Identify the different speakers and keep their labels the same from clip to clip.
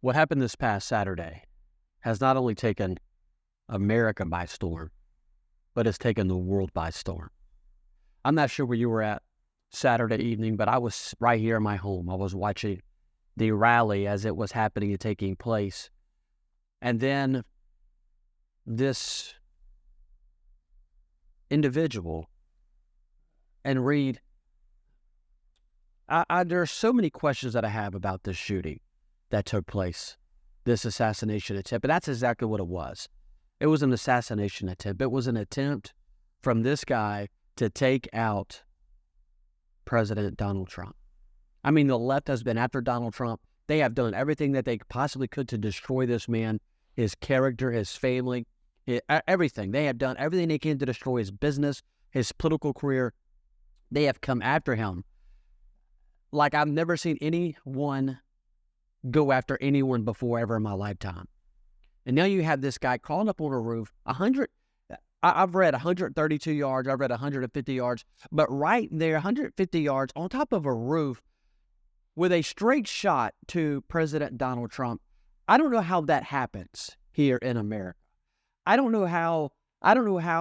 Speaker 1: What happened this past Saturday has not only taken America by storm, but it's taken the world by storm. I'm not sure where you were at Saturday evening, but I was right here in my home. I was watching the rally as it was happening and taking place. And then this individual, and Reed, there are so many questions that I have about this shooting that took place, this assassination attempt. And that's exactly what it was. It was an assassination attempt. It was an attempt from this guy to take out President Donald Trump. I mean, the left has been after Donald Trump. They have done everything that they possibly could to destroy this man, his character, his family, everything. They have done everything they can to destroy his business, his political career. They have come after him like I've never seen anyone go after anyone before ever in my lifetime. And now you have this guy crawling up on a roof, I've read 132 yards, I've read 150 yards, but right there, 150 yards on top of a roof with a straight shot to President Donald Trump. I don't know how that happens here in America. I don't know how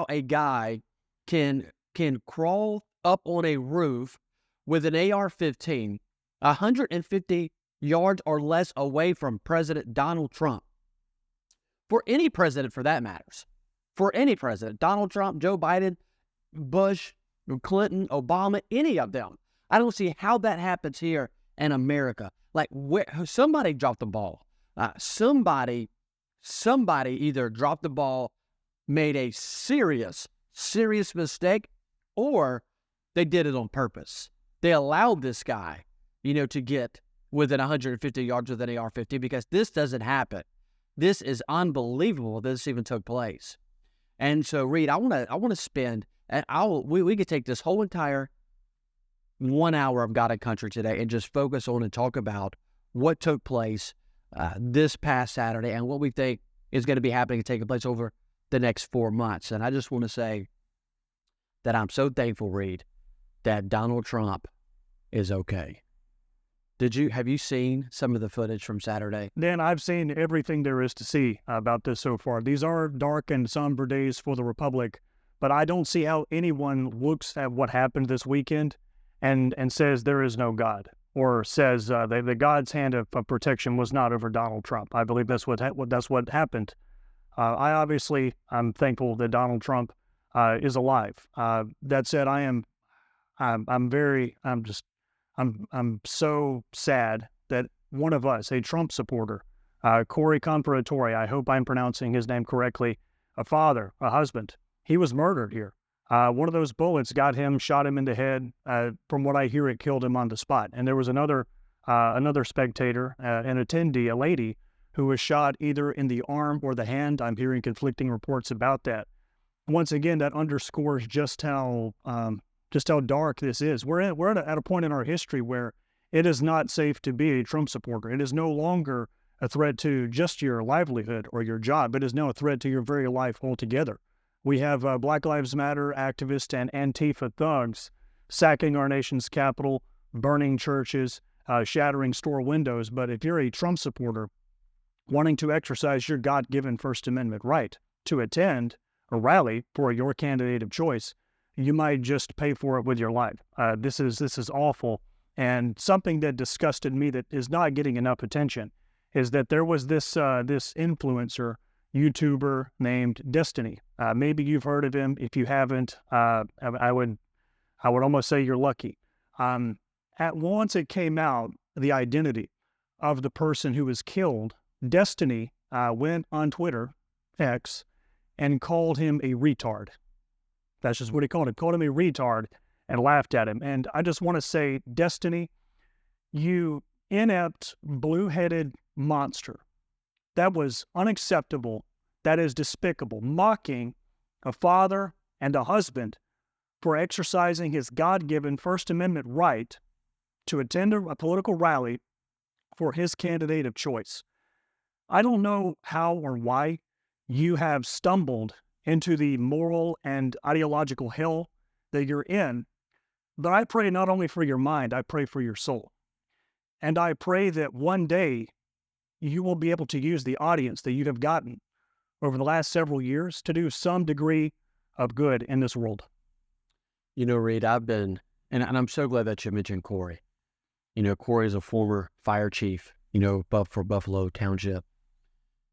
Speaker 1: a guy can crawl up on a roof with an AR-15, 150 yards or less away from President Donald Trump. For any president, for that matters. For any president, Donald Trump, Joe Biden, Bush, Clinton, Obama, any of them. I don't see how that happens here in America. Like, somebody dropped the ball. Somebody either dropped the ball, made a serious mistake, or they did it on purpose. They allowed this guy, to get within 150 yards with an AR-15 because this doesn't happen. This is unbelievable that this even took place. And so, Reed, I want to spend, and we could take this whole entire 1 hour of God and Country today and just focus on and talk about what took place this past Saturday and what we think is going to be happening and taking place over the next 4 months. And I just want to say that I'm so thankful, Reed, that Donald Trump is okay. Have you seen some of the footage from Saturday?
Speaker 2: Dan, I've seen everything there is to see about this so far. These are dark and somber days for the Republic, but I don't see how anyone looks at what happened this weekend and says there is no God, or says the God's hand of protection was not over Donald Trump. I believe that's what happened. I'm thankful that Donald Trump is alive. That said, I'm so sad that one of us, a Trump supporter, Corey Comparatori, I hope I'm pronouncing his name correctly, a father, a husband, he was murdered here. One of those bullets shot him in the head. From what I hear, it killed him on the spot. And there was another spectator, an attendee, a lady, who was shot either in the arm or the hand. I'm hearing conflicting reports about that. Once again, that underscores just how dark this is. We're at a point in our history where it is not safe to be a Trump supporter. It is no longer a threat to just your livelihood or your job. It is now a threat to your very life altogether. We have Black Lives Matter activists and Antifa thugs sacking our nation's capital, burning churches, shattering store windows. But if you're a Trump supporter wanting to exercise your God-given First Amendment right to attend a rally for your candidate of choice, you might just pay for it with your life. This is awful. And something that disgusted me that is not getting enough attention is that there was this influencer, YouTuber named Destiny. Maybe you've heard of him. If you haven't, I would almost say you're lucky. At once it came out, the identity of the person who was killed, Destiny went on Twitter, X, and called him a retard. That's just what he called him. Called him a retard and laughed at him. And I just want to say, Destiny, you inept, blue-headed monster. That was unacceptable. That is despicable. Mocking a father and a husband for exercising his God-given First Amendment right to attend a political rally for his candidate of choice. I don't know how or why you have stumbled into the moral and ideological hell that you're in, but I pray not only for your mind, I pray for your soul. And I pray that one day you will be able to use the audience that you have gotten over the last several years to do some degree of good in this world.
Speaker 1: You know, Reed, and I'm so glad that you mentioned Corey. You know, Corey is a former fire chief, you know, for Buffalo Township.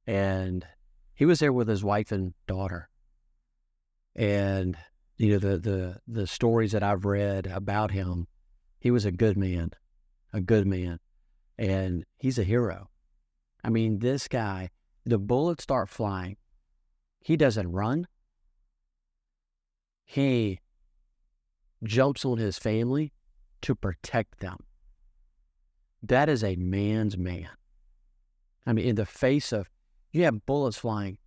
Speaker 1: And he was there with his wife and daughter. And, you know, the stories that I've read about him, he was a good man. And he's a hero. I mean, this guy, the bullets start flying. He doesn't run. He jumps on his family to protect them. That is a man's man. I mean, in the face of, you have bullets flying.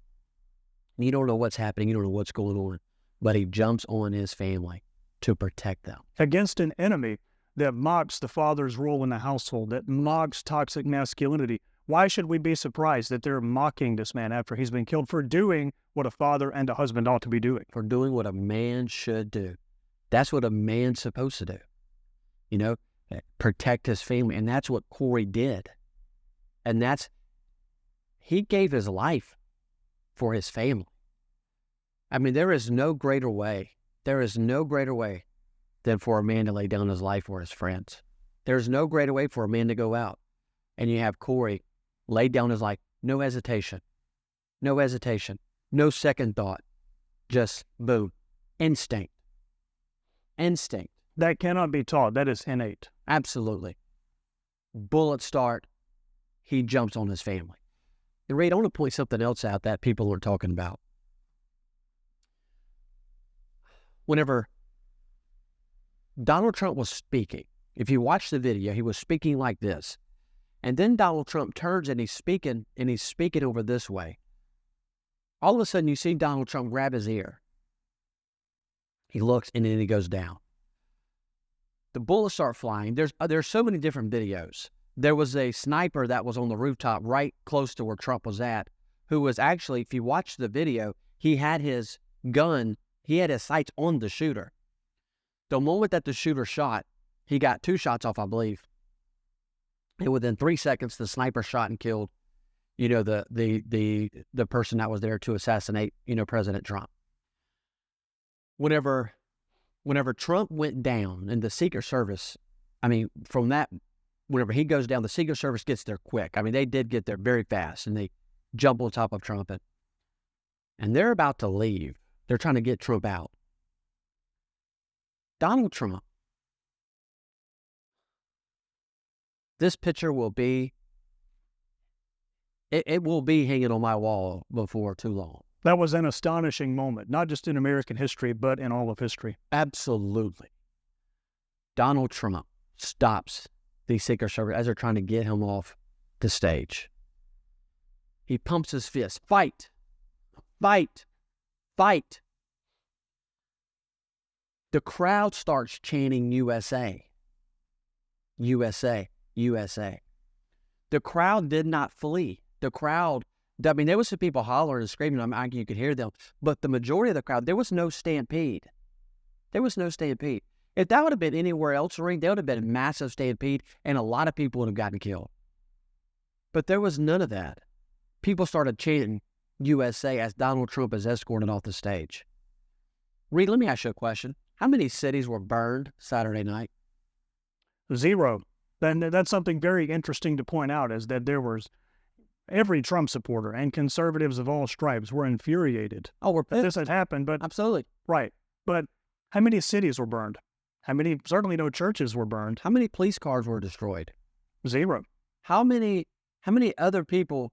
Speaker 1: You don't know what's happening. You don't know what's going on. But he jumps on his family to protect them.
Speaker 2: Against an enemy that mocks the father's role in the household, that mocks toxic masculinity. Why should we be surprised that they're mocking this man after he's been killed for doing what a father and a husband ought to be doing?
Speaker 1: For doing what a man should do. That's what a man's supposed to do. You know, protect his family. And that's what Corey did. And he gave his life for his family. I mean, there is no greater way than for a man to lay down his life for his friends. There's no greater way for a man to go out. And you have Corey lay down his life, no hesitation, no second thought, just boom, instinct.
Speaker 2: That cannot be taught. That is innate.
Speaker 1: Absolutely. Bullets start, he jumps on his family. And Reed, I want to point something else out that people are talking about. Whenever Donald Trump was speaking, if you watch the video, he was speaking like this. And then Donald Trump turns and he's speaking over this way. All of a sudden, you see Donald Trump grab his ear. He looks and then he goes down. The bullets start flying. There's so many different videos. There was a sniper that was on the rooftop right close to where Trump was at, who was actually, if you watch the video, he had his gun, he had his sights on the shooter. The moment that the shooter shot, he got 2 shots off, I believe. And within 3 seconds, the sniper shot and killed, you know, the person that was there to assassinate, you know, President Trump. Whenever Trump went down and the Secret Service, I mean, from that, whenever he goes down, the Secret Service gets there quick. I mean, they did get there very fast, and they jump on top of Trump. And they're about to leave. They're trying to get Trump out. Donald Trump, this picture will be, it will be hanging on my wall before too long.
Speaker 2: That was an astonishing moment, not just in American history, but in all of history.
Speaker 1: Absolutely. Donald Trump stops the Secret Service as they're trying to get him off the stage. He pumps his fist. Fight. Fight. Fight. The crowd starts chanting USA. USA. USA. The crowd did not flee. The crowd, I mean, there was some people hollering and screaming. I mean, you could hear them. But the majority of the crowd, there was no stampede. There was no stampede. If that would have been anywhere else, there would have been a massive stampede and a lot of people would have gotten killed. But there was none of that. People started chanting USA as Donald Trump is escorted off the stage. Reed, let me ask you a question. How many cities were burned Saturday night?
Speaker 2: 0. Then that's something very interesting to point out, is that there was every Trump supporter and conservatives of all stripes were infuriated.
Speaker 1: Oh, we're pissed.
Speaker 2: This had happened, but
Speaker 1: absolutely
Speaker 2: right. But how many cities were burned? How many? Certainly no churches were burned.
Speaker 1: How many police cars were destroyed?
Speaker 2: 0.
Speaker 1: How many other people?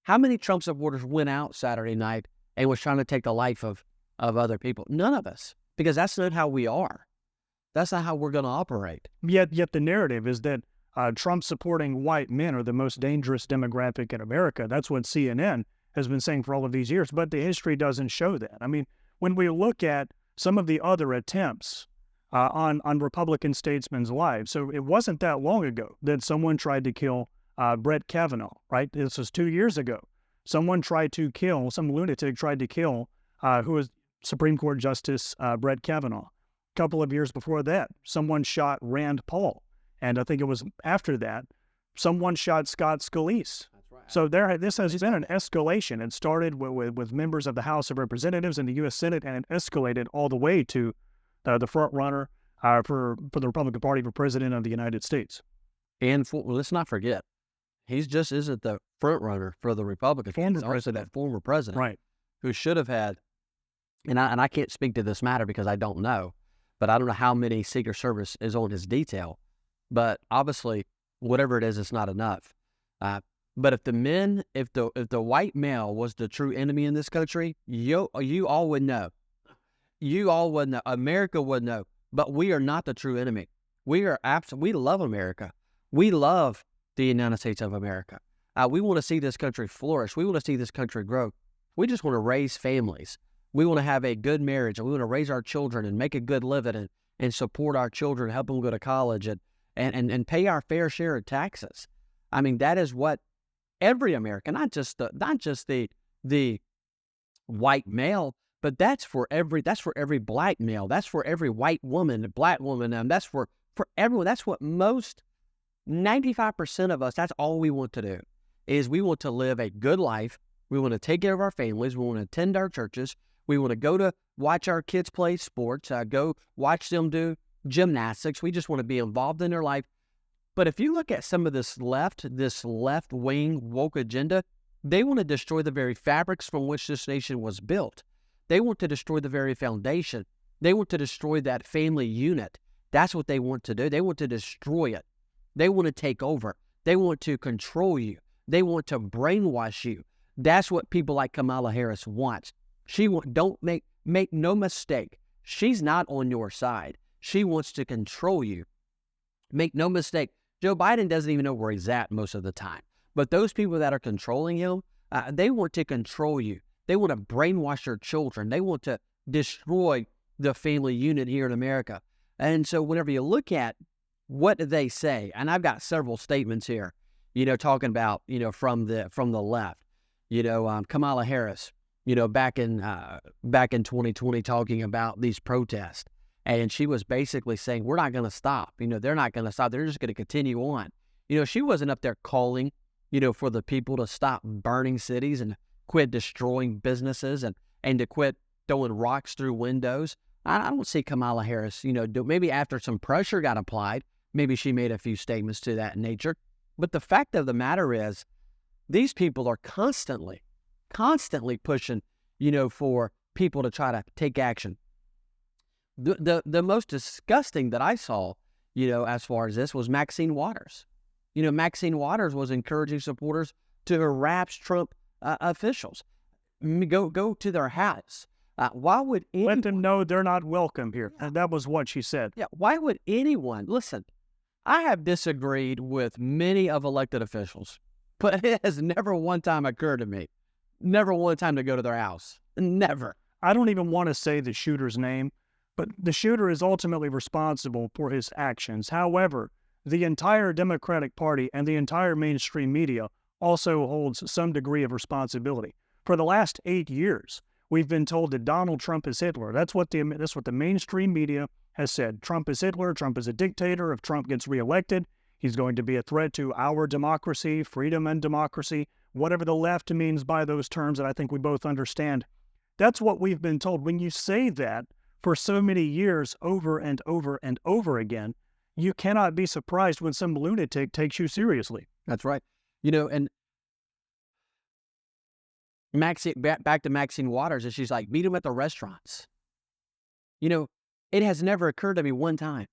Speaker 1: How many Trump supporters went out Saturday night and was trying to take the life of other people? None of us, because that's not how we are. That's not how we're going to operate.
Speaker 2: Yet the narrative is that Trump-supporting white men are the most dangerous demographic in America. That's what CNN has been saying for all of these years, but the history doesn't show that. I mean, when we look at some of the other attempts on Republican statesmen's lives, so it wasn't that long ago that someone tried to kill Brett Kavanaugh, right? This was 2 years ago. Some lunatic tried to kill, who was Supreme Court Justice Brett Kavanaugh. A couple of years before that, someone shot Rand Paul. And I think it was after that, someone shot Scott Scalise.
Speaker 1: That's
Speaker 2: So this has been an escalation. It started with members of the House of Representatives and the U.S. Senate, and it escalated all the way to the front runner for the Republican Party for president of the United States.
Speaker 1: And let's not forget, he just isn't the front runner for the Republicans. He's also that former president,
Speaker 2: right,
Speaker 1: who should have had. And I can't speak to this matter because I don't know, but I don't know how many Secret Service is on his detail. But obviously, whatever it is, it's not enough. But if the white male was the true enemy in this country, you all would know. You all would know. America would know. But we are not the true enemy. We love America. We love the United States of America. We want to see this country flourish. We want to see this country grow. We just want to raise families. We want to have a good marriage, and we want to raise our children and make a good living and support our children, help them go to college and pay our fair share of taxes. I mean, that is what every American, not just the white male, but that's for every black male, that's for every white woman, black woman, that's for everyone. That's what 95% of us, that's all we want to do, is we want to live a good life. We want to take care of our families. We want to attend our churches. We want to go to watch our kids play sports, go watch them do gymnastics. We just want to be involved in their life. But if you look at some of this left-wing woke agenda, they want to destroy the very fabrics from which this nation was built. They want to destroy the very foundation. They want to destroy that family unit. That's what they want to do. They want to destroy it. They want to take over. They want to control you. They want to brainwash you. That's what people like Kamala Harris want. Don't make no mistake. She's not on your side. She wants to control you. Make no mistake. Joe Biden doesn't even know where he's at most of the time. But those people that are controlling him, they want to control you. They want to brainwash your children. They want to destroy the family unit here in America. And so whenever you look at what do they say, and I've got several statements here, talking about, from the left, Kamala Harris, back in 2020, talking about these protests. And she was basically saying, we're not going to stop. They're not going to stop. They're just going to continue on. She wasn't up there calling, for the people to stop burning cities and quit destroying businesses and to quit throwing rocks through windows. I don't see Kamala Harris, maybe after some pressure got applied, maybe she made a few statements to that nature. But the fact of the matter is, these people are constantly pushing, for people to try to take action. The most disgusting that I saw, as far as this, was Maxine Waters. Maxine Waters was encouraging supporters to harass Trump officials. Go to their house. Why would anyone...
Speaker 2: Let them know they're not welcome here. And that was what she said.
Speaker 1: Yeah, why would anyone... Listen, I have disagreed with many of elected officials, but it has never one time occurred to me. Never one time to go to their house. Never.
Speaker 2: I don't even want to say the shooter's name, but the shooter is ultimately responsible for his actions. However, the entire Democratic Party and the entire mainstream media also holds some degree of responsibility. For the last 8 years, we've been told that Donald Trump is Hitler. That's what the mainstream media has said. Trump is Hitler. Trump is a dictator. If Trump gets reelected, he's going to be a threat to our democracy, freedom and democracy, whatever the left means by those terms that I think we both understand. That's what we've been told. When you say that for so many years over and over and over again, you cannot be surprised when some lunatic takes you seriously.
Speaker 1: That's right. And back to Maxine Waters, and she's like, meet him at the restaurants. It has never occurred to me one time,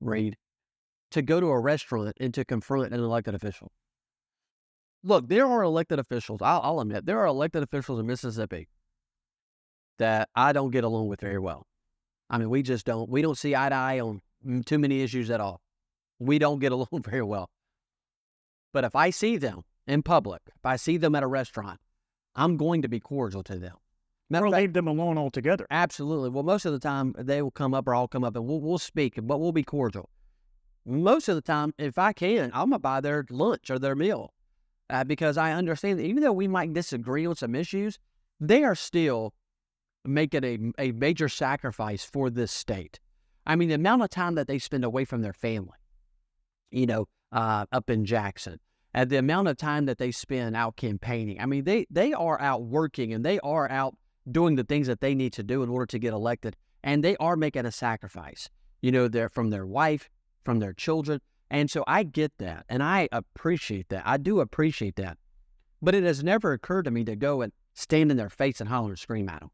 Speaker 1: Reed, to go to a restaurant and to confront an elected official. Look, there are elected officials, I'll admit, there are elected officials in Mississippi that I don't get along with very well. I mean, we don't see eye to eye on too many issues at all. We don't get along very well. But if I see them in public, if I see them at a restaurant, I'm going to be cordial to them.
Speaker 2: Or leave them alone altogether.
Speaker 1: Absolutely. Well, most of the time, they will come up or I'll come up and we'll speak, but we'll be cordial. Most of the time, if I can, I'm going to buy their lunch or their meal because I understand that even though we might disagree on some issues, they are still making a major sacrifice for this state. I mean, the amount of time that they spend away from their family, up in Jackson, and the amount of time that they spend out campaigning. I mean, they are out working, and they are out doing the things that they need to do in order to get elected, and they are making a sacrifice, they're from their wife, from their children. And so I get that, and I appreciate that. I do appreciate that. But it has never occurred to me to go and stand in their face and holler and scream at them.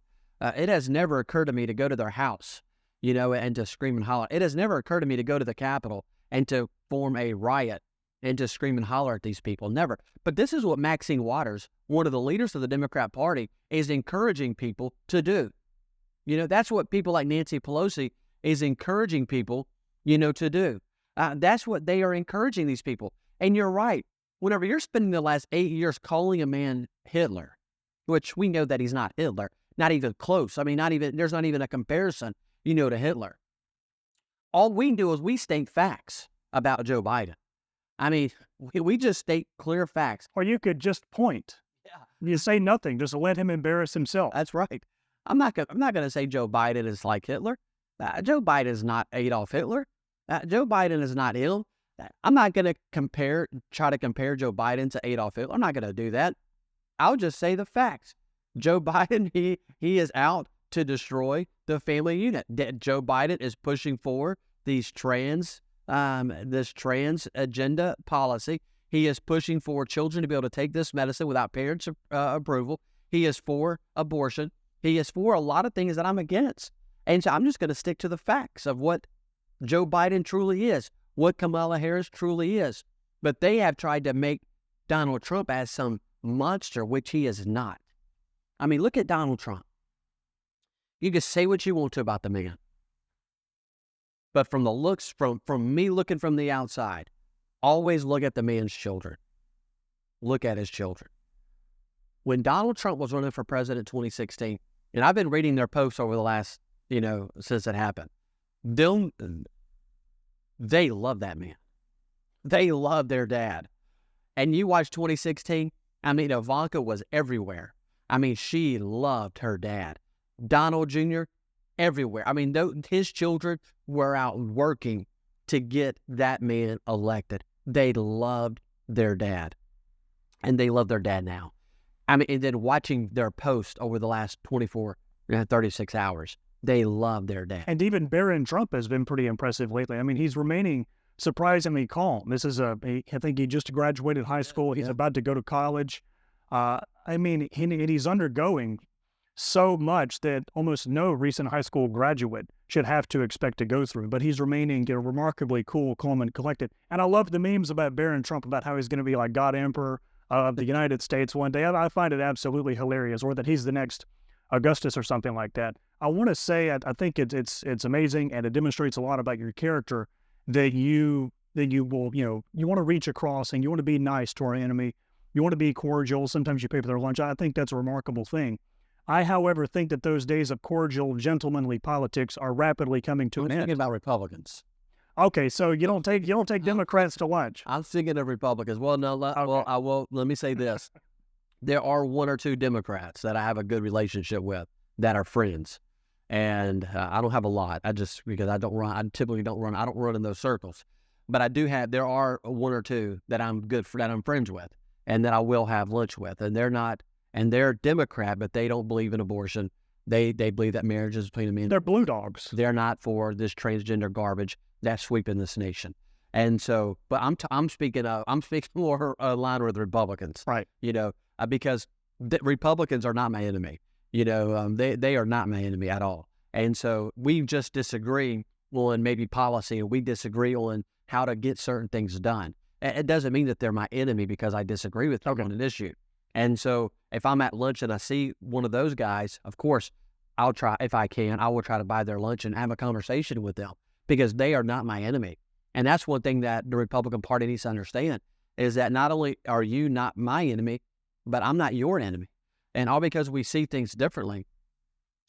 Speaker 1: It has never occurred to me to go to their house, and to scream and holler. It has never occurred to me to go to the Capitol and to form a riot and to scream and holler at these people. Never. But this is what Maxine Waters, one of the leaders of the Democrat Party, is encouraging people to do. That's what people like Nancy Pelosi is encouraging people, to do. That's what they are encouraging these people. And you're right. Whenever you're spending the last 8 years calling a man Hitler, which we know that he's not Hitler, not even close. I mean, there's not even a comparison, to Hitler. All we do is we state facts about Joe Biden. I mean, we just state clear facts.
Speaker 2: Or you could just point.
Speaker 1: Yeah.
Speaker 2: You say nothing, just let him embarrass himself.
Speaker 1: That's right. I'm not going to say Joe Biden is like Hitler. Joe Biden is not Adolf Hitler. Joe Biden is not him. I'm not going to try to compare Joe Biden to Adolf Hitler. I'm not going to do that. I'll just say the facts. Joe Biden, he is out to destroy the family unit. Joe Biden is pushing for this trans agenda policy. He is pushing for children to be able to take this medicine without parents' approval. He is for abortion. He is for a lot of things that I'm against. And so I'm just going to stick to the facts of what Joe Biden truly is, what Kamala Harris truly is. But they have tried to make Donald Trump as some monster, which he is not. I mean, look at Donald Trump. You can say what you want to about the man. But from the looks, from me looking from the outside, always look at the man's children. Look at his children. When Donald Trump was running for president in 2016, and I've been reading their posts over the last, since it happened, they love that man. They love their dad. And you watch 2016, I mean, Ivanka was everywhere. I mean, she loved her dad. Donald Jr., everywhere. I mean, his children were out working to get that man elected. They loved their dad. And they love their dad now. I mean, and then watching their post over the last 36 hours, they love their dad.
Speaker 2: And even Barron Trump has been pretty impressive lately. I mean, he's remaining surprisingly calm. This is I think he just graduated high school. He's about to go to college. I mean, he's undergoing so much that almost no recent high school graduate should have to expect to go through. But he's remaining remarkably cool, calm, and collected. And I love the memes about Barron Trump about how he's going to be like God Emperor of the United States one day. I find it absolutely hilarious, or that he's the next Augustus or something like that. I want to say I think it's amazing, and it demonstrates a lot about your character that you will you want to reach across and you want to be nice to our enemy. You want to be cordial. Sometimes you pay for their lunch. I think that's a remarkable thing. I, however, think that those days of cordial, gentlemanly politics are rapidly coming to an end.
Speaker 1: I'm thinking about Republicans.
Speaker 2: Okay, so you don't take Democrats to lunch.
Speaker 1: I'm thinking of Republicans. Well, no, let me say this. There are one or two Democrats that I have a good relationship with that are friends. And I don't have a lot. Because I typically don't run. I don't run in those circles. But there are one or two that I'm friends with and that I will have lunch with. And they're Democrat, but they don't believe in abortion. They believe that marriage is between a man.
Speaker 2: They're blue dogs.
Speaker 1: They're not for this transgender garbage that's sweeping this nation. And so, but I'm speaking more aligned with Republicans,
Speaker 2: right?
Speaker 1: Because the Republicans are not my enemy. They are not my enemy at all. And so we just disagree on maybe policy, and we disagree on how to get certain things done. It doesn't mean that they're my enemy because I disagree with them on an issue. And so if I'm at lunch and I see one of those guys, of course, I'll try, if I can, I will try to buy their lunch and have a conversation with them because they are not my enemy. And that's one thing that the Republican Party needs to understand is that not only are you not my enemy, but I'm not your enemy. And all because we see things differently,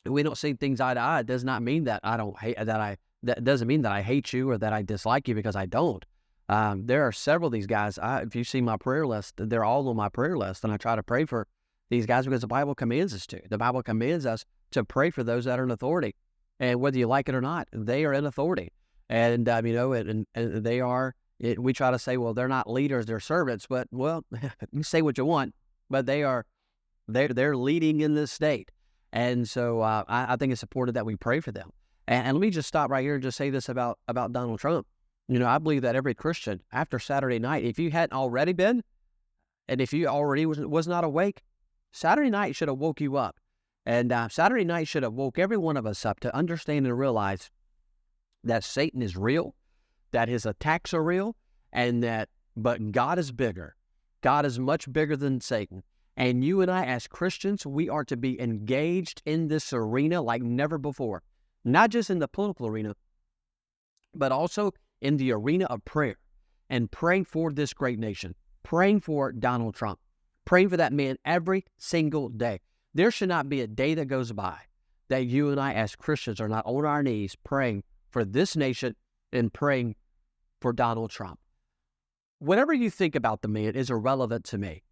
Speaker 1: we don't see things eye to eye, does not mean that that doesn't mean that I hate you or that I dislike you, because I don't. There are several of these guys. If you see my prayer list, they're all on my prayer list, and I try to pray for these guys because the Bible commands us to. The Bible commands us to pray for those that are in authority, and whether you like it or not, they are in authority, and and they are We try to say, well, they're not leaders, they're servants. But, well, you say what you want, but they're leading in this state. And so I think it's important that we pray for them. And let me just stop right here and just say this about Donald Trump. I believe that every Christian, after Saturday night, if you hadn't already been, and if you already was not awake, Saturday night should have woke you up. And Saturday night should have woke every one of us up to understand and realize that Satan is real, that his attacks are real, but God is bigger. God is much bigger than Satan. And you and I, as Christians, we are to be engaged in this arena like never before. Not just in the political arena, but also in the arena of prayer, and praying for this great nation, praying for Donald Trump, praying for that man every single day. There should not be a day that goes by that you and I as Christians are not on our knees praying for this nation and praying for Donald Trump. Whatever you think about the man is irrelevant to me.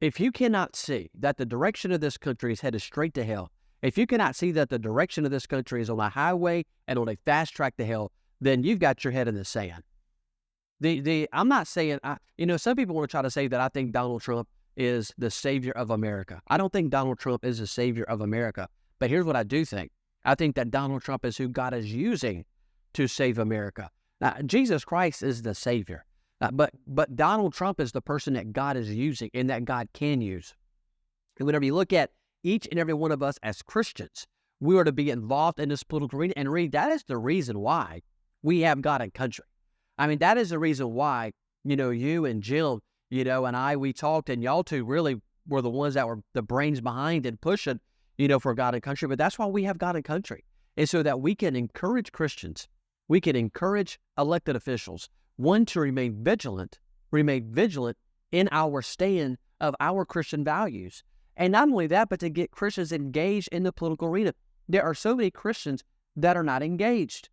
Speaker 1: If you cannot see that the direction of this country is headed straight to hell, if you cannot see that the direction of this country is on a highway and on a fast track to hell, then you've got your head in the sand. I'm not saying, some people want to try to say that I think Donald Trump is the savior of America. I don't think Donald Trump is the savior of America. But here's what I do think. I think that Donald Trump is who God is using to save America. Now, Jesus Christ is the savior. But Donald Trump is the person that God is using and that God can use. And whenever you look at each and every one of us as Christians, we are to be involved in this political arena. And Reed, that is the reason why we have God and country. I mean, that is the reason why, you and Jill, and I, we talked, and y'all two really were the ones that were the brains behind and pushing, for God and country. But that's why we have God and country. And so that we can encourage Christians, we can encourage elected officials, one, to remain vigilant in our stand of our Christian values. And not only that, but to get Christians engaged in the political arena. There are so many Christians that are not engaged.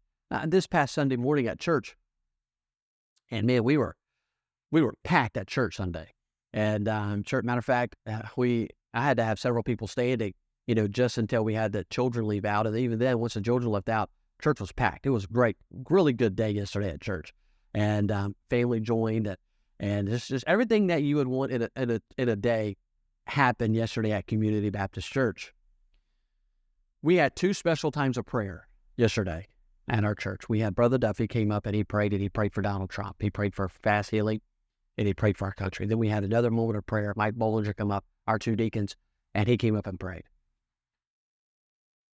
Speaker 1: This past Sunday morning at church, and man, we were packed at church Sunday. And matter of fact, I had to have several people standing, just until we had the children leave out. And even then, once the children left out, church was packed. It was great, really good day yesterday at church. And family joined, and it's just everything that you would want in a day happened yesterday at Community Baptist Church. We had 2 special times of prayer yesterday at our church. We had Brother Duffy came up and he prayed for Donald Trump. He prayed for fast healing, and he prayed for our country. Then we had another moment of prayer. Mike Bollinger come up, our 2 deacons, and he came up and prayed.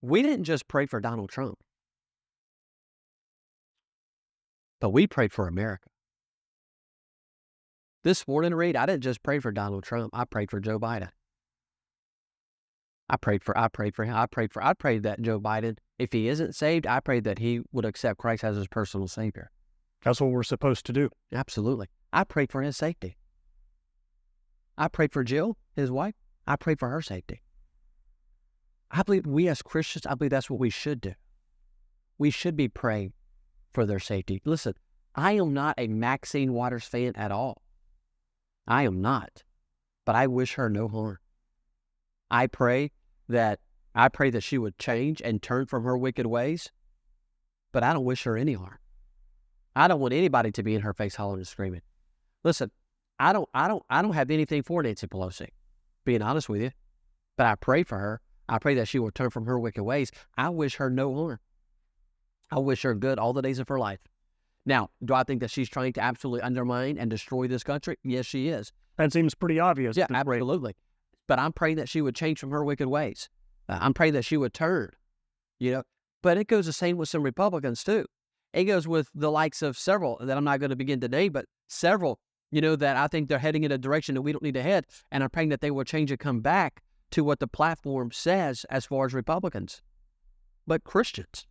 Speaker 1: We didn't just pray for Donald Trump, but we prayed for America. This morning, Reed, I didn't just pray for Donald Trump. I prayed for Joe Biden. I prayed for him. I prayed that Joe Biden, if he isn't saved, I prayed that he would accept Christ as his personal savior.
Speaker 2: That's what we're supposed to do.
Speaker 1: Absolutely. I prayed for his safety. I prayed for Jill, his wife. I prayed for her safety. I believe we as Christians, I believe that's what we should do. We should be praying for their safety. Listen, I am not a Maxine Waters fan at all. I am not. But I wish her no harm. I pray that she would change and turn from her wicked ways, but I don't wish her any harm. I don't want anybody to be in her face hollering and screaming. Listen, I don't have anything for Nancy Pelosi, being honest with you, but I pray for her. I pray that she will turn from her wicked ways. I wish her no harm. I wish her good all the days of her life. Now, do I think that she's trying to absolutely undermine and destroy this country? Yes, she is.
Speaker 2: That seems pretty obvious.
Speaker 1: Yeah, absolutely. But I'm praying that she would change from her wicked ways. I'm praying that she would turn, But it goes the same with some Republicans, too. It goes with the likes of several that I'm not going to begin to name, but several, that I think they're heading in a direction that we don't need to head. And I'm praying that they will change and come back to what the platform says as far as Republicans. But Christians,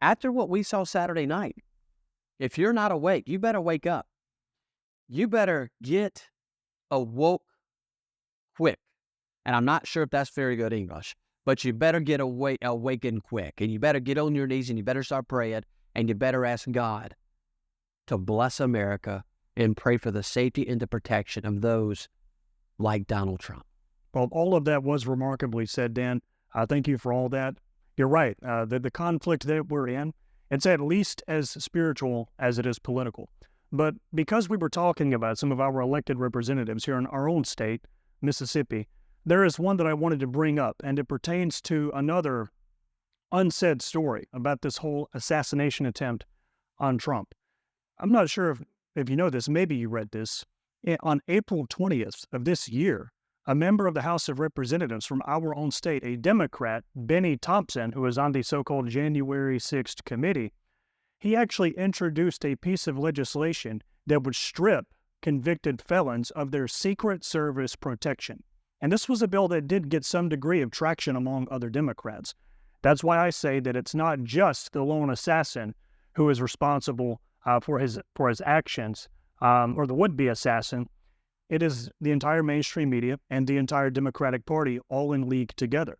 Speaker 1: after what we saw Saturday night, if you're not awake, you better wake up. You better get awoke quick. And I'm not sure if that's very good English, but you better get awakened quick. And you better get on your knees and you better start praying, and you better ask God to bless America and pray for the safety and the protection of those like Donald Trump.
Speaker 2: Well, all of that was remarkably said, Dan. Thank you for all that. You're right. The conflict that we're in It's at least as spiritual as it is political. But because we were talking about some of our elected representatives here in our own state, Mississippi, there is one that I wanted to bring up, and it pertains to another unsaid story about this whole assassination attempt on Trump. I'm not sure if you know this, maybe you read this. On April 20th of this year, a member of the House of Representatives from our own state, a Democrat, Benny Thompson, who was on the so-called January 6th committee, he actually introduced a piece of legislation that would strip convicted felons of their Secret Service protection. And this was a bill that did get some degree of traction among other Democrats. That's why I say that it's not just the lone assassin who is responsible for his actions, or the would-be assassin. It is the entire mainstream media and the entire Democratic Party all in league together.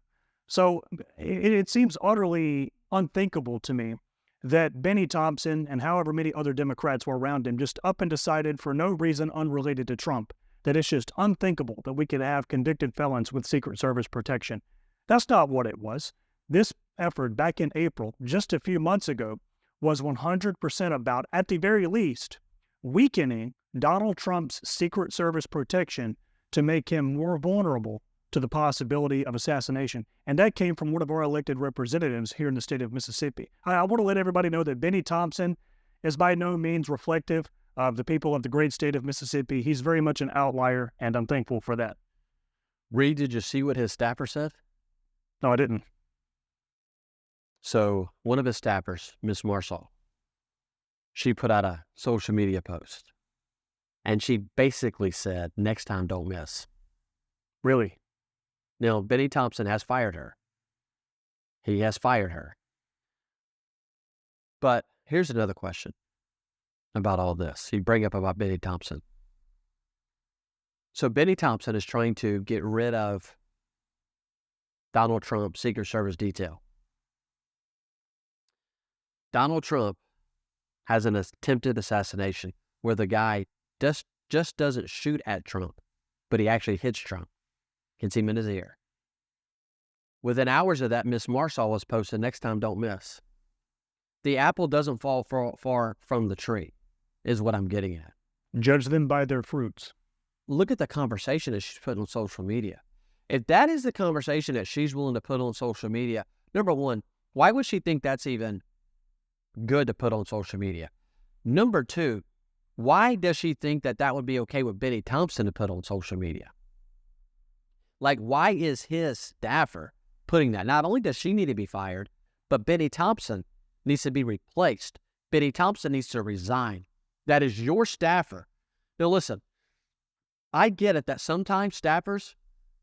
Speaker 2: So it seems utterly unthinkable to me that Benny Thompson and however many other Democrats were around him just up and decided for no reason unrelated to Trump that it's just unthinkable that we could have convicted felons with Secret Service protection. That's not what it was. This effort back in April, just a few months ago, was 100% about, at the very least, weakening Donald Trump's Secret Service protection to make him more vulnerable to the possibility of assassination. And that came from one of our elected representatives here in the state of Mississippi. I want to let everybody know that Benny Thompson is by no means reflective of the people of the great state of Mississippi. He's very much an outlier, and I'm thankful for that.
Speaker 1: Reed, did you see what his staffer said?
Speaker 2: No, I didn't.
Speaker 1: So one of his staffers, Miss Marshall, she put out a social media post, and she basically said, next time, don't miss.
Speaker 2: Really?
Speaker 1: Now, Benny Thompson has fired her. He has fired her. But here's another question about all this. You bring up about Benny Thompson. So Benny Thompson is trying to get rid of Donald Trump's Secret Service detail. Donald Trump has an attempted assassination where the guy just doesn't shoot at Trump, but he actually hits Trump. Gets him in his ear. Within hours of that, Miss Marshall was posted, next time, don't miss. The apple doesn't fall far from the tree, is what I'm getting at.
Speaker 2: Judge them by their fruits.
Speaker 1: Look at the conversation that she's put on social media. If that is the conversation that she's willing to put on social media, number one, why would she think that's even good to put on social media? Number two, why does she think that that would be okay with Benny Thompson to put on social media? Like, why is his staffer putting that? Not only does she need to be fired, but Benny Thompson needs to be replaced. Benny Thompson needs to resign. That is your staffer. Now, listen, I get it that sometimes staffers,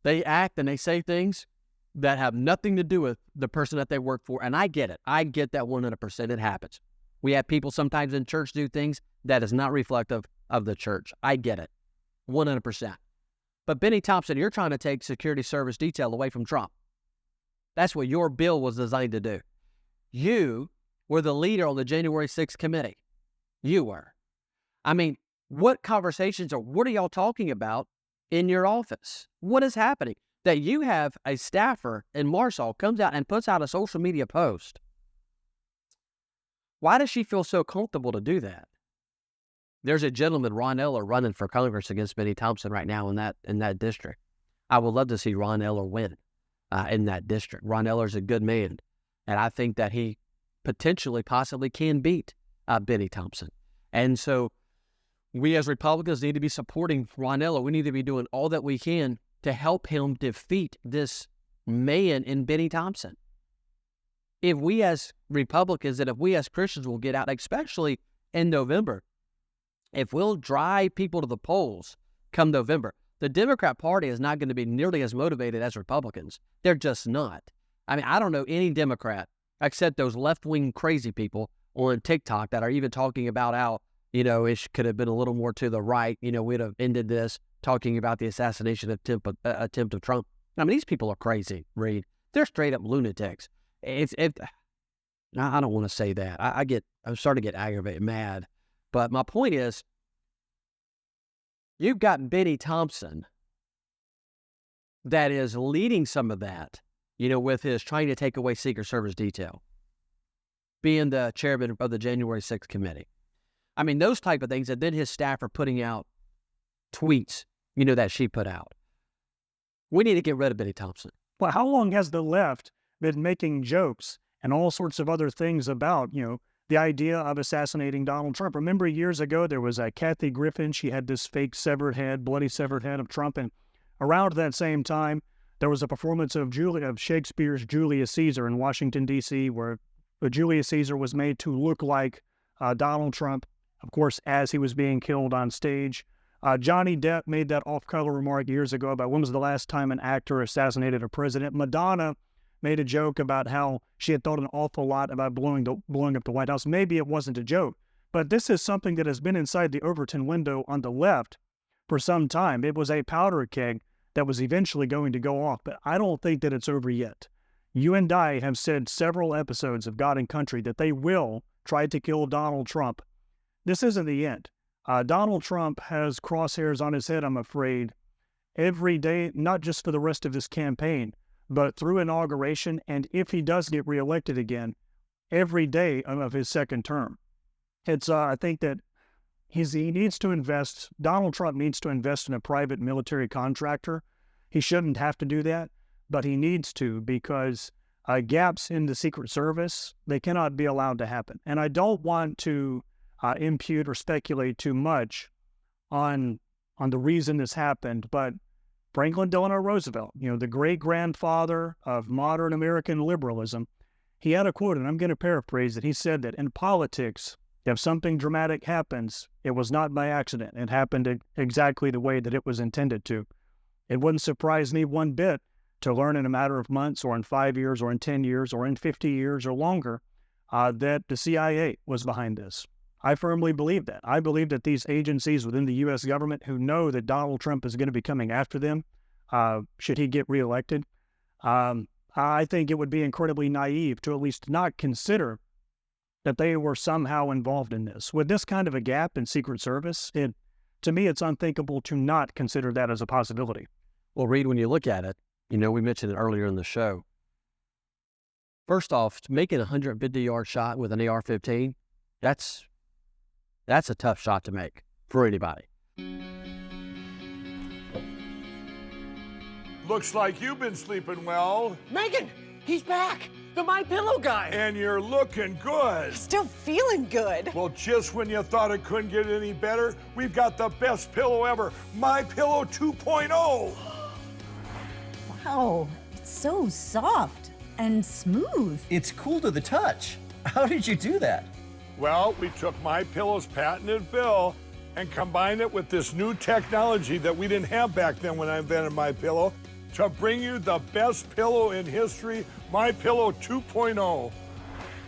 Speaker 1: they act and they say things that have nothing to do with the person that they work for, and I get it. I get that 100%. It happens. We have people sometimes in church do things that is not reflective of the church. I get it, 100%. But Benny Thompson, you're trying to take security service detail away from Trump. That's what your bill was designed to do. You were the leader on the January 6th committee. You were. I mean, what conversations or what are y'all talking about in your office? What is happening? That you have a staffer in Marshall comes out and puts out a social media post. Why does she feel so comfortable to do that? There's a gentleman, Ron Eller, running for Congress against Benny Thompson right now in that district. I would love to see Ron Eller win in that district. Ron Eller's a good man, and I think that he potentially, possibly can beat Benny Thompson. And so we as Republicans need to be supporting Ron Eller. We need to be doing all that we can to help him defeat this man in Benny Thompson. If we as Republicans and if we as Christians will get out, especially in November, if we'll drive people to the polls come November, the Democrat Party is not going to be nearly as motivated as Republicans. They're just not. I mean, I don't know any Democrat except those left-wing crazy people on TikTok that are even talking about how, it could have been a little more to the right. We'd have ended this talking about the assassination attempt of Trump. I mean, these people are crazy, Reed. They're straight up lunatics. I don't want to say that. I'm starting to get aggravated, mad. But my point is, you've got Benny Thompson that is leading some of that, with his trying to take away Secret Service detail. being the chairman of the January 6th committee. I mean, those type of things. And then his staff are putting out tweets, that she put out. We need to get rid of Benny Thompson.
Speaker 2: Well, how long has the left been making jokes and all sorts of other things about, the idea of assassinating Donald Trump? Remember years ago, there was Kathy Griffin. She had this fake severed head, bloody severed head of Trump. And around that same time, there was a performance of Shakespeare's Julius Caesar in Washington, D.C., where Julius Caesar was made to look like Donald Trump, of course, as he was being killed on stage. Johnny Depp made that off-color remark years ago about when was the last time an actor assassinated a president. Madonna made a joke about how she had thought an awful lot about blowing up the White House. Maybe it wasn't a joke, but this is something that has been inside the Overton window on the left for some time. It was a powder keg that was eventually going to go off, but I don't think that it's over yet. You and I have said several episodes of God and Country that they will try to kill Donald Trump. This isn't the end. Donald Trump has crosshairs on his head, I'm afraid, every day, not just for the rest of this campaign, but through inauguration, and if he does get reelected again, every day of his second term. I think that he needs to invest, Donald Trump needs to invest in a private military contractor. He shouldn't have to do that, but he needs to, because gaps in the Secret Service, they cannot be allowed to happen. And I don't want to impute or speculate too much on the reason this happened, but Franklin Delano Roosevelt, the great-grandfather of modern American liberalism, he had a quote, and I'm going to paraphrase it. He said that in politics, if something dramatic happens, it was not by accident. It happened exactly the way that it was intended to. It wouldn't surprise me one bit to learn in a matter of months or in 5 years or in 10 years or in 50 years or longer that the CIA was behind this. I firmly believe that. I believe that these agencies within the U.S. government who know that Donald Trump is going to be coming after them, should he get reelected, I think it would be incredibly naive to at least not consider that they were somehow involved in this. With this kind of a gap in Secret Service, to me, it's unthinkable to not consider that as a possibility.
Speaker 1: Well, Reed, when you look at it, we mentioned it earlier in the show. First off, making a 150-yard shot with an AR-15, that's a tough shot to make for anybody.
Speaker 3: Looks like you've been sleeping well.
Speaker 4: Megan, he's back. The My Pillow guy.
Speaker 3: And you're looking good.
Speaker 4: Still feeling good.
Speaker 3: Well, just when you thought it couldn't get any better, we've got the best pillow ever, My Pillow 2.0.
Speaker 5: Wow, it's so soft and smooth.
Speaker 6: It's cool to the touch. How did you do that?
Speaker 3: Well, we took My Pillow's patented fill and combined it with this new technology that we didn't have back then when I invented My Pillow to bring you the best pillow in history, My Pillow 2.0.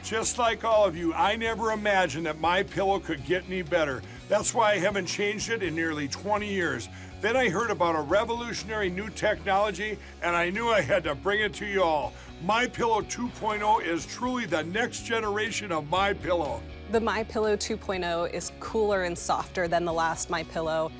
Speaker 3: Just like all of you, I never imagined that My Pillow could get any better. That's why I haven't changed it in nearly 20 years. Then I heard about a revolutionary new technology, and I knew I had to bring it to you all. My Pillow 2.0 is truly the next generation of My Pillow.
Speaker 7: The My Pillow 2.0 is cooler and softer than the last My Pillow.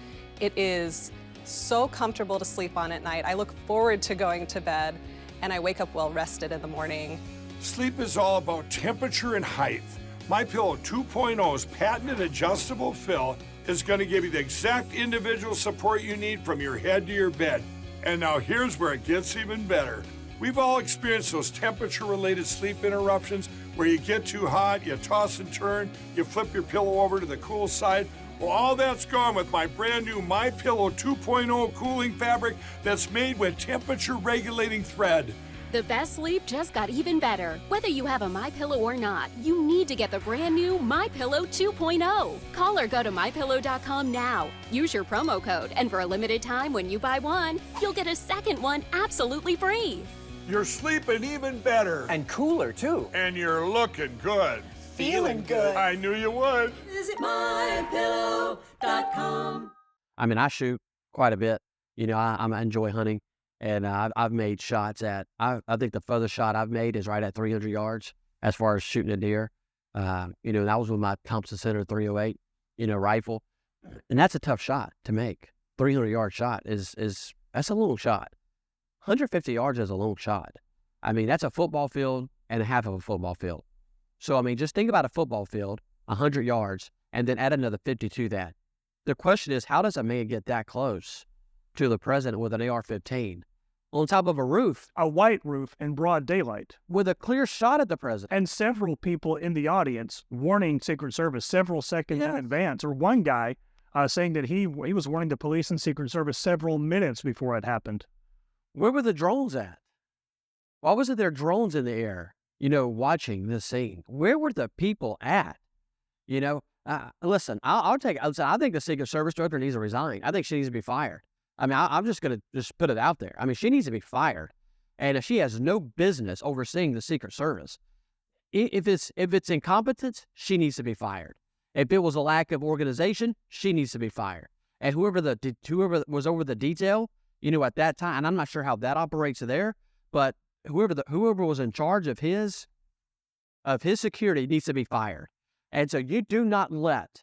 Speaker 7: It is so comfortable to sleep on at night. I look forward to going to bed, and I wake up well rested in the morning.
Speaker 3: Sleep is all about temperature and height. My Pillow 2.0's patented adjustable fill is going to give you the exact individual support you need from your head to your bed. And now here's where it gets even better. We've all experienced those temperature-related sleep interruptions where you get too hot, you toss and turn, you flip your pillow over to the cool side. Well, all that's gone with my brand new My Pillow 2.0 cooling fabric that's made with temperature-regulating thread.
Speaker 8: The best sleep just got even better. Whether you have a MyPillow or not, you need to get the brand new MyPillow 2.0. Call or go to MyPillow.com now. Use your promo code, and for a limited time when you buy one, you'll get a second one absolutely free.
Speaker 3: You're sleeping even better.
Speaker 4: And cooler, too.
Speaker 3: And you're looking good.
Speaker 4: Feeling good.
Speaker 3: I knew you would.
Speaker 5: Visit MyPillow.com.
Speaker 1: I mean, I shoot quite a bit. I enjoy hunting. And I've made shots at, I think the furthest shot I've made is right at 300 yards as far as shooting a deer. That was with my Thompson Center 308, rifle. And that's a tough shot to make. 300-yard shot that's a long shot. 150 yards is a long shot. I mean, that's a football field and a half of a football field. So, I mean, just think about a football field, 100 yards, and then add another 50 to that. The question is, how does a man get that close to the president with an AR-15 on top of a roof?
Speaker 2: A white roof in broad daylight.
Speaker 1: With a clear shot at the president.
Speaker 2: And several people in the audience warning Secret Service several seconds in advance. Or one guy saying that he was warning the police and Secret Service several minutes before it happened.
Speaker 1: Where were the drones at? Why wasn't there drones in the air, watching this scene? Where were the people at? Listen, I think the Secret Service director needs to resign. I think she needs to be fired. I mean, I'm just going to just put it out there. I mean, she needs to be fired. And if she has no business overseeing the Secret Service, if it's incompetence, she needs to be fired. If it was a lack of organization, she needs to be fired. And whoever was over the detail, at that time, and I'm not sure how that operates there, but whoever was in charge of his security needs to be fired. And so you do not let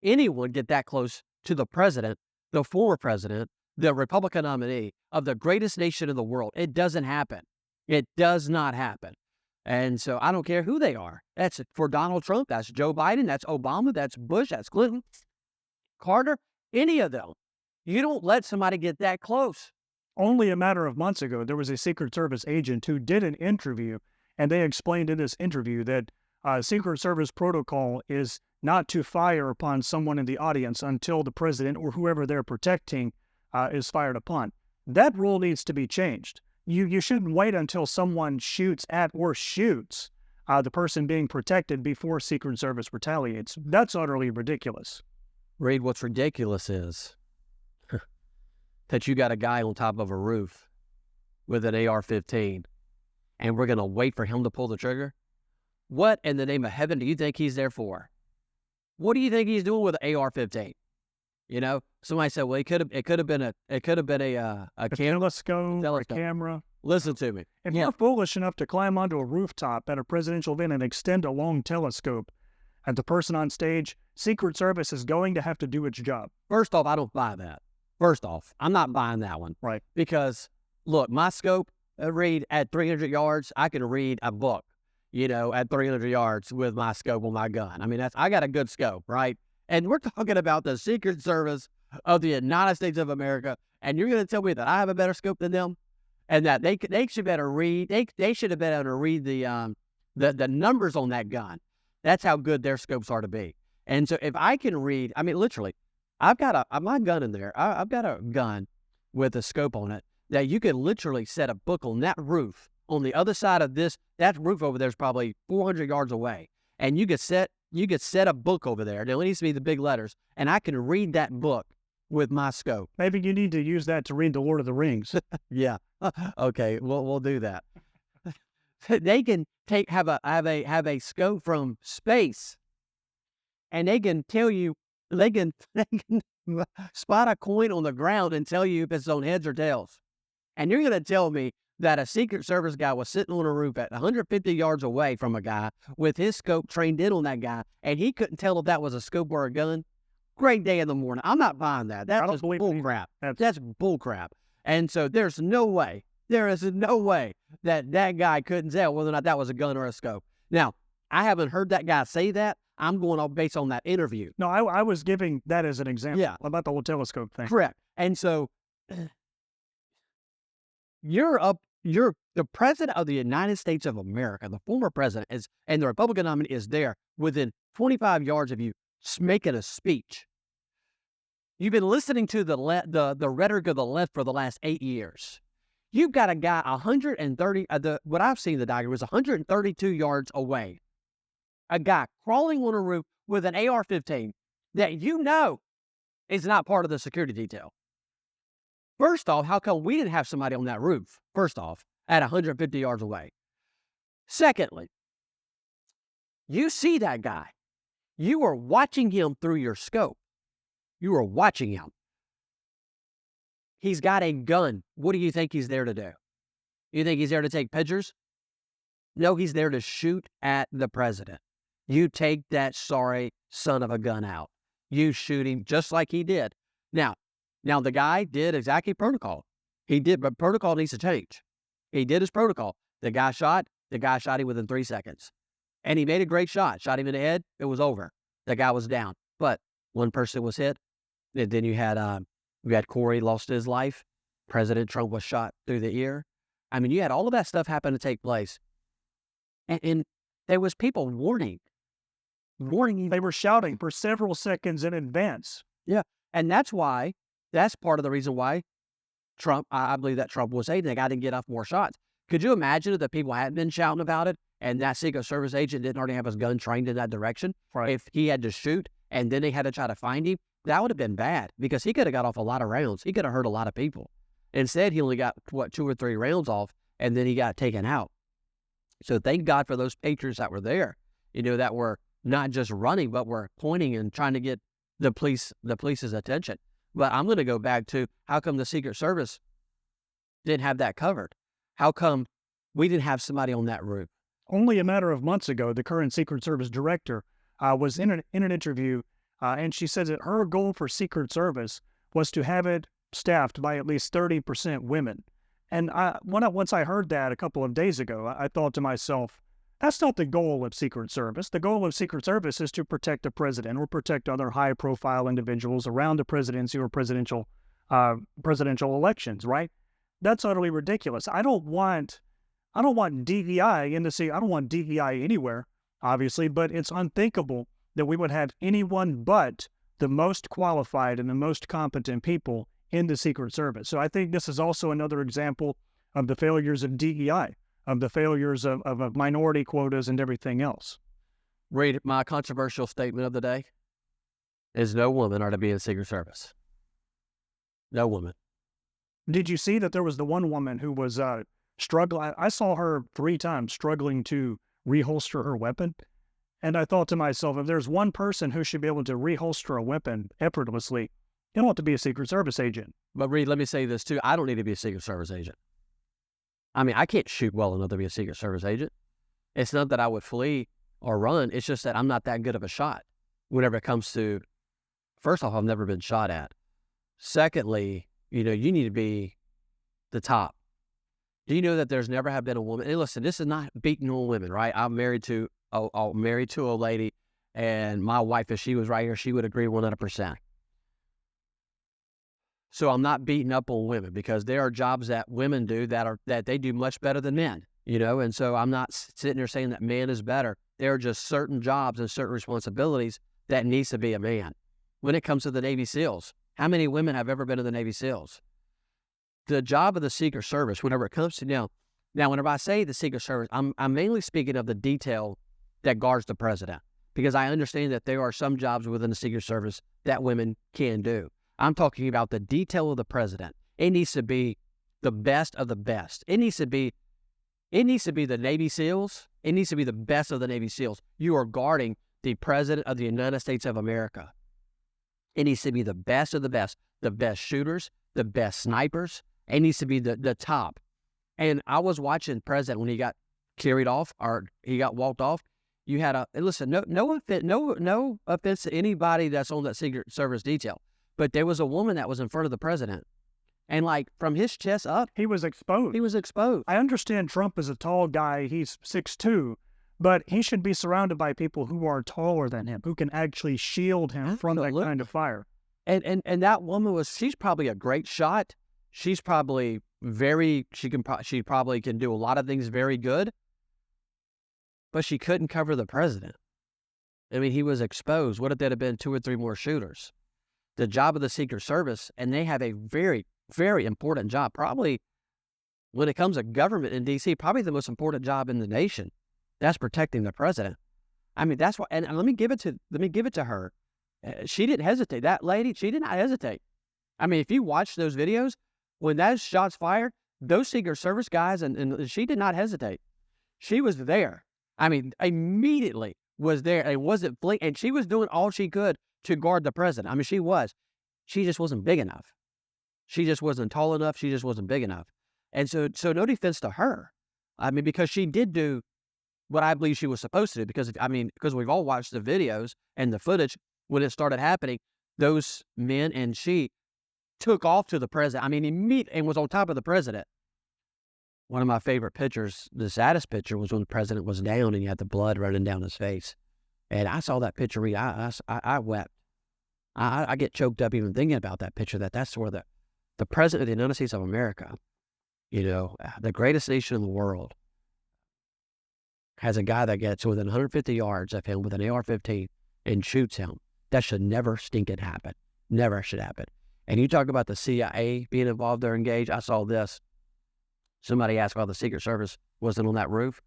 Speaker 1: anyone get that close to the president, the former president, the Republican nominee of the greatest nation in the world. It doesn't happen. It does not happen. And so I don't care who they are. That's for Donald Trump. That's Joe Biden. That's Obama. That's Bush. That's Clinton, Carter, any of them. You don't let somebody get that close.
Speaker 2: Only a matter of months ago, there was a Secret Service agent who did an interview, and they explained in this interview that Secret Service protocol is not to fire upon someone in the audience until the president or whoever they're protecting is fired upon. That rule needs to be changed. You shouldn't wait until someone shoots at or shoots the person being protected before Secret Service retaliates. That's utterly ridiculous.
Speaker 1: Reed, what's ridiculous is that you got a guy on top of a roof with an AR-15, and we're going to wait for him to pull the trigger? What in the name of heaven do you think he's there for? What do you think he's doing with an AR-15? Somebody said, well, it could have been a
Speaker 2: telescope, a camera.
Speaker 1: Listen to me.
Speaker 2: If you're foolish enough to climb onto a rooftop at a presidential event and extend a long telescope at the person on stage, Secret Service is going to have to do its job.
Speaker 1: First off, I don't buy that. First off, I'm not buying that one.
Speaker 2: Right.
Speaker 1: Because, look, my scope, read at 300 yards, I can read a book, at 300 yards with my scope on my gun. I mean, I got a good scope, right? And we're talking about the Secret Service of the United States of America, and you're going to tell me that I have a better scope than them, and that they should better read. They should have been able to read the numbers on that gun. That's how good their scopes are to be. And so if I can read, I mean, literally, I've got my gun in there. I've got a gun with a scope on it that you could literally set a book on that roof. On the other side of this, that roof over there is probably 400 yards away, and you could set a book over there. Now, it needs to be the big letters, and I can read that book with my scope.
Speaker 2: Maybe you need to use that to read The Lord of the Rings.
Speaker 1: Yeah. Okay. We'll do that. They can have a scope from space, and they can tell you they can spot a coin on the ground and tell you if it's on heads or tails. And you're going to tell me that a Secret Service guy was sitting on a roof at 150 yards away from a guy with his scope trained in on that guy, and he couldn't tell if that was a scope or a gun? Great day in the morning. I'm not buying that. That's just bull crap. That's bull crap. And so there is no way that guy couldn't tell whether or not that was a gun or a scope. Now, I haven't heard that guy say that. I'm going off based on that interview.
Speaker 2: No, I was giving that as an example about the whole telescope thing.
Speaker 1: Correct. And so you're the president of the United States of America, the former president and the Republican nominee is there within 25 yards of you making a speech. You've been listening to the rhetoric of the left for the last 8 years. You've got a guy 130, what I've seen the diagram was 132 yards away. A guy crawling on a roof with an AR-15 that is not part of the security detail. First off, how come we didn't have somebody on that roof, first off, at 150 yards away? Secondly, you see that guy. You are watching him through your scope. You are watching him. He's got a gun. What do you think he's there to do? You think he's there to take pictures? No, he's there to shoot at the president. You take that sorry son of a gun out. You shoot him just like he did. Now the guy did exactly protocol. He did, but protocol needs to change. He did his protocol. The guy shot. The guy shot him within 3 seconds. And he made a great shot. Shot him in the head. It was over. The guy was down. But one person was hit. And then you had Corey lost his life. President Trump was shot through the ear. I mean, you had all of that stuff happen to take place. And there was people warning.
Speaker 2: They were shouting for several seconds in advance.
Speaker 1: Yeah. And that's part of the reason why Trump, I believe that Trump was saying the guy didn't get off more shots. Could you imagine if the people hadn't been shouting about it and that Secret Service agent didn't already have his gun trained in that direction?
Speaker 2: Right.
Speaker 1: If he had to shoot and then they had to try to find him, that would have been bad because he could have got off a lot of rounds. He could have hurt a lot of people. Instead, he only got, 2 or 3 rounds off and then he got taken out. So thank God for those patriots that were there, that were not just running, but were pointing and trying to get the police's attention. But I'm going to go back to how come the Secret Service didn't have that covered? How come we didn't have somebody on that route?
Speaker 2: Only a matter of months ago, the current Secret Service director was in an interview, and she says that her goal for Secret Service was to have it staffed by at least 30% women. And once I heard that a couple of days ago, I thought to myself, that's not the goal of Secret Service. The goal of Secret Service is to protect the president or protect other high-profile individuals around the presidency or presidential elections, right? That's utterly ridiculous. I don't want DEI in the I don't want DEI anywhere, obviously, but it's unthinkable that we would have anyone but the most qualified and the most competent people in the Secret Service. So I think this is also another example of the failures of DEI, of the failures of minority quotas and everything else.
Speaker 1: Read my controversial statement of the day is no woman are to be in Secret Service. No woman.
Speaker 2: Did you see that there was the one woman who was struggling? I saw her 3 times struggling to reholster her weapon. And I thought to myself, if there's one person who should be able to reholster a weapon effortlessly, you don't have to be a Secret Service agent.
Speaker 1: But Reed, let me say this too. I don't need to be a Secret Service agent. I mean, I can't shoot well enough to be a Secret Service agent. It's not that I would flee or run. It's just that I'm not that good of a shot whenever it comes to, first off, I've never been shot at. Secondly, you need to be the top. Do you know that there's never have been a woman? And listen, this is not beating on women, right? I'm married to a lady, and my wife, if she was right here, she would agree 100%. So I'm not beating up on women because there are jobs that women do that they do much better than men, and so I'm not sitting there saying that man is better. There are just certain jobs and certain responsibilities that needs to be a man. When it comes to the Navy SEALs, how many women have ever been in the Navy SEALs? The job of the Secret Service, whenever it comes to now whenever I say the Secret Service, I'm mainly speaking of the detail that guards the president, because I understand that there are some jobs within the Secret Service that women can do. I'm talking about the detail of the president. It needs to be the best of the best. It needs to be the Navy SEALs. It needs to be the best of the Navy SEALs. You are guarding the President of the United States of America. It needs to be the best of the best shooters, the best snipers. It needs to be the top. And I was watching President when he got carried off or he got walked off. You had no offense to anybody that's on that Secret Service detail, but there was a woman that was in front of the president. And from his chest up,
Speaker 2: he was exposed.
Speaker 1: He was exposed.
Speaker 2: I understand Trump is a tall guy. He's 6'2", but he should be surrounded by people who are taller than him, who can actually shield him from that kind of fire.
Speaker 1: And that woman she's probably a great shot. She's probably she probably can do a lot of things very good, but she couldn't cover the president. I mean, he was exposed. What if there had been 2 or 3 more shooters? The job of the Secret Service, and they have a very, very important job. Probably when it comes to government in D.C., probably the most important job in the nation. That's protecting the president. I mean, that's why. And let me give it to her. She didn't hesitate. That lady, she did not hesitate. I mean, if you watch those videos, when those shots fired, those Secret Service guys, and she did not hesitate. She was there. I mean, immediately was there and wasn't blink. And she was doing all she could to guard the president. I mean, she was. She just wasn't big enough. She just wasn't tall enough. She just wasn't big enough. And so no defense to her. I mean, because she did do what I believe she was supposed to do. Because we've all watched the videos and the footage when it started happening. Those men and she took off to the president. I mean, and was on top of the president. one of my favorite pictures, the saddest picture, was when the president was down and he had the blood running down his face. And I saw that picture, Reed. I wept. I get choked up even thinking about that picture, that's where the president of the United States of America, the greatest nation in the world, has a guy that gets within 150 yards of him with an AR-15 and shoots him. That should never stinking happen. Never should happen. And you talk about the CIA being involved or engaged. I saw this. Somebody asked why the Secret Service wasn't on that roof.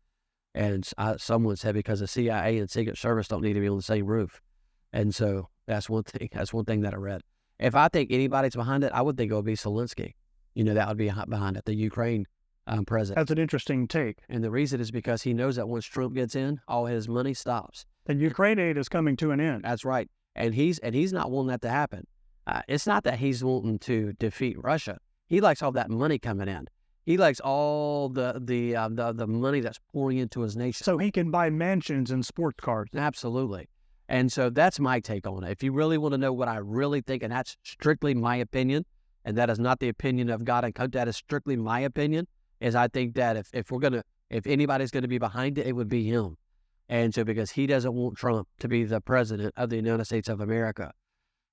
Speaker 1: And someone said because the CIA and Secret Service don't need to be on the same roof. And so that's one thing. That's one thing that I read. If I think anybody's behind it, I would think it would be Zelensky. That would be behind it, the Ukraine president.
Speaker 2: That's an interesting take.
Speaker 1: And the reason is because he knows that once Trump gets in, all his money stops.
Speaker 2: The Ukraine aid is coming to an end.
Speaker 1: That's right. And he's not wanting that to happen. It's not that he's wanting to defeat Russia. He likes all that money coming in. He likes all the money that's pouring into his nation.
Speaker 2: So he can buy mansions and sports cars.
Speaker 1: Absolutely. And so that's my take on it. If you really want to know what I really think, and that's strictly my opinion, and that is not the opinion of God and Coach, that is strictly my opinion, is I think that if anybody's going to be behind it, it would be him. And so because he doesn't want Trump to be the president of the United States of America.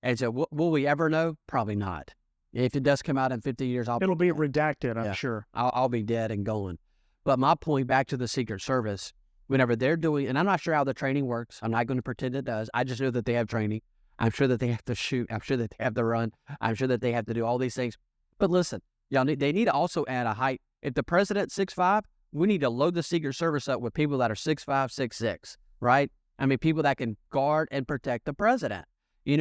Speaker 1: And so will we ever know? Probably not. If it does come out in 50 years,
Speaker 2: it'll be redacted, I'm sure.
Speaker 1: I'll be dead and gone. But my point back to the Secret Service, whenever they're doing, and I'm not sure how the training works. I'm not going to pretend it does. I just know that they have training. I'm sure that they have to shoot. I'm sure that they have to run. I'm sure that they have to do all these things. But listen, they need to also add a height. If the president's 6'5", we need to load the Secret Service up with people that are 6'5", 6'6", right? I mean, people that can guard and protect the president,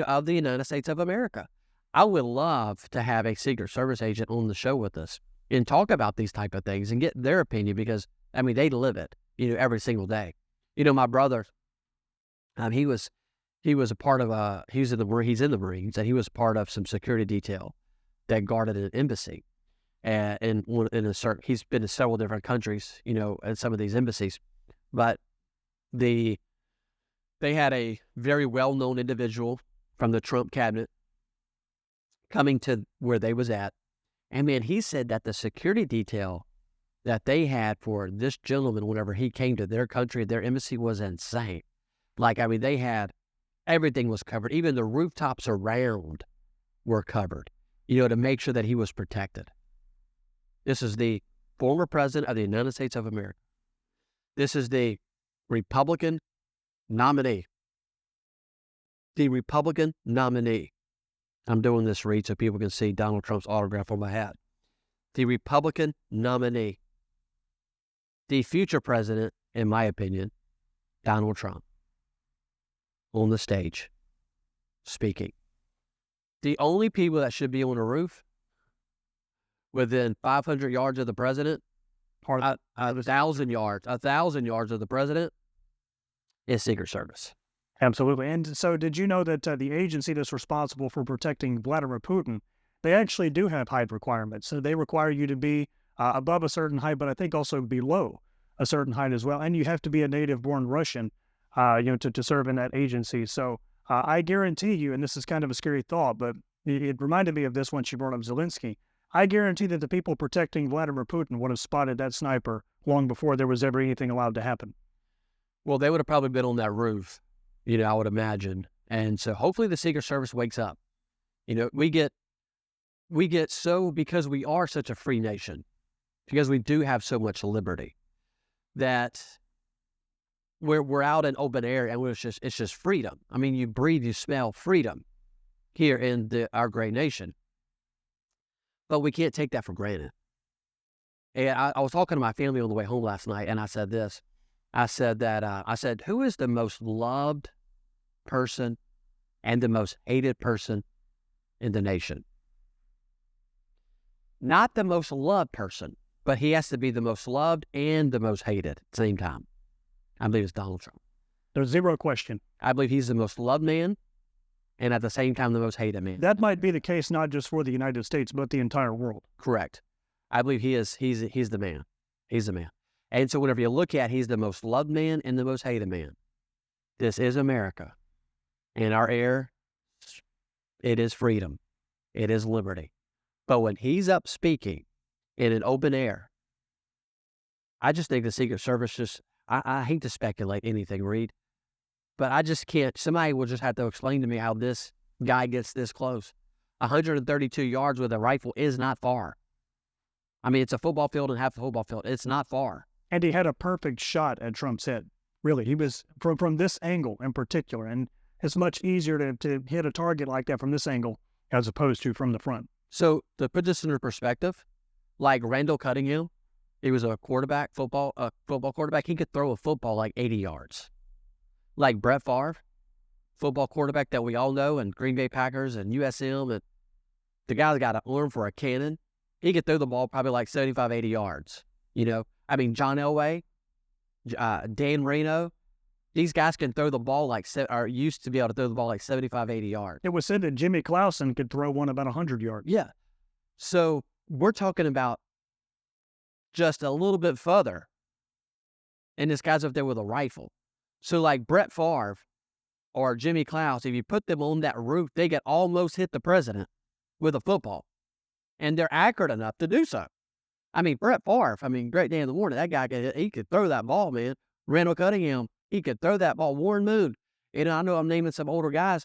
Speaker 1: of the United States of America. I would love to have a Secret Service agent on the show with us and talk about these type of things and get their opinion because, they live it, every single day. My brother, he was a part of he's in the Marines, and he was part of some security detail that guarded an embassy. And he's been to several different countries, in some of these embassies. But they had a very well-known individual from the Trump cabinet coming to where they was at. And man, he said that the security detail that they had for this gentleman whenever he came to their country, their embassy, was insane. They had, everything was covered. Even the rooftops around were covered, to make sure that he was protected. This is the former president of the United States of America. This is the Republican nominee. The Republican nominee. I'm doing this, Reed, so people can see Donald Trump's autograph on my hat. The Republican nominee. The future president, in my opinion, Donald Trump, on the stage, speaking. The only people that should be on the roof within 500 yards of the president, 1,000 yards of the president, is Secret Service.
Speaker 2: Absolutely. And so did you know that the agency that's responsible for protecting Vladimir Putin, they actually do have height requirements. So they require you to be above a certain height, but I think also below a certain height as well. And you have to be a native-born Russian, to serve in that agency. So I guarantee you, and this is kind of a scary thought, but it reminded me of this when she brought up Zelensky. I guarantee that the people protecting Vladimir Putin would have spotted that sniper long before there was ever anything allowed to happen.
Speaker 1: Well, they would have probably been on that roof, I would imagine. And so hopefully the Secret Service wakes up. We get so, because we are such a free nation, because we do have so much liberty, that we're out in open air and it's just freedom. You breathe, you smell freedom here in our great nation. But we can't take that for granted. And I was talking to my family on the way home last night, and I said this. I said, who is the most loved person and the most hated person in the nation? Not the most loved person, but he has to be the most loved and the most hated at the same time. I believe it's Donald Trump.
Speaker 2: There's zero question.
Speaker 1: I believe he's the most loved man and at the same time the most hated man.
Speaker 2: That might be the case not just for the United States, but the entire world.
Speaker 1: Correct. I believe he's the man. He's the man. And so whenever you look at, he's the most loved man and the most hated man. This is America. And our air, it is freedom. It is liberty. But when he's up speaking in an open air, I just think the Secret Service I hate to speculate anything, Reed, but I just can't. Somebody will just have to explain to me how this guy gets this close. 132 yards with a rifle is not far. I mean, it's a football field and half a football field. It's not far.
Speaker 2: And he had a perfect shot at Trump's head. Really, he was from this angle in particular. And it's much easier to hit a target like that from this angle as opposed to from the front.
Speaker 1: So to put this into perspective, like Randall Cunningham, he was a football quarterback. He could throw a football like 80 yards. Like Brett Favre, football quarterback that we all know, and Green Bay Packers and USM, and the guy's got an arm for a cannon. He could throw the ball probably like 75, 80 yards. You know, I mean, John Elway, Dan Marino, these guys can throw the ball or used to be able to throw the ball like 75, 80 yards.
Speaker 2: It was said that Jimmy Clausen could throw one about 100 yards.
Speaker 1: Yeah. So we're talking about just a little bit further, and this guy's up there with a rifle. So like Brett Favre or Jimmy Klaus, if you put them on that roof, they could almost hit the president with a football. And they're accurate enough to do so. I mean, Brett Favre, great day in the morning. That guy, he could throw that ball, man. Randall Cunningham, he could throw that ball. Warren Moon. You know, I know I'm naming some older guys.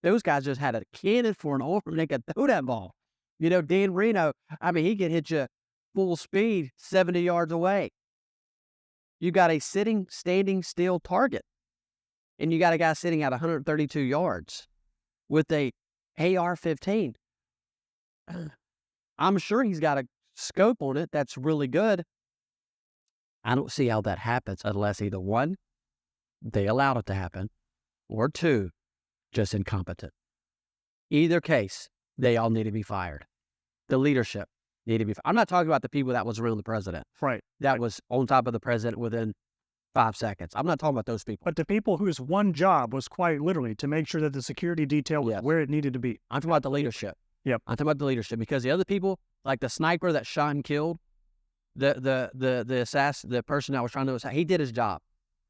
Speaker 1: Those guys just had a cannon for an arm. They could throw that ball. You know, Dan Marino, he could hit you full speed 70 yards away. You got a standing still target. And you got a guy sitting at 132 yards with a AR-15. I'm sure he's got a scope on it that's really good. I don't see how that happens unless either one, they allowed it to happen, or two, just incompetent. Either case, they all need to be fired. The leadership need to be fired. I'm not talking about the people that was around the president.
Speaker 2: Right.
Speaker 1: That was on top of the president within 5 seconds. I'm not talking about those people.
Speaker 2: But the people whose one job was quite literally to make sure that the security detail was where it needed to be.
Speaker 1: I'm talking about the leadership.
Speaker 2: Yep.
Speaker 1: I'm talking about the leadership, because the other people, like the sniper that shot and killed the person that was trying to assassinate, he did his job.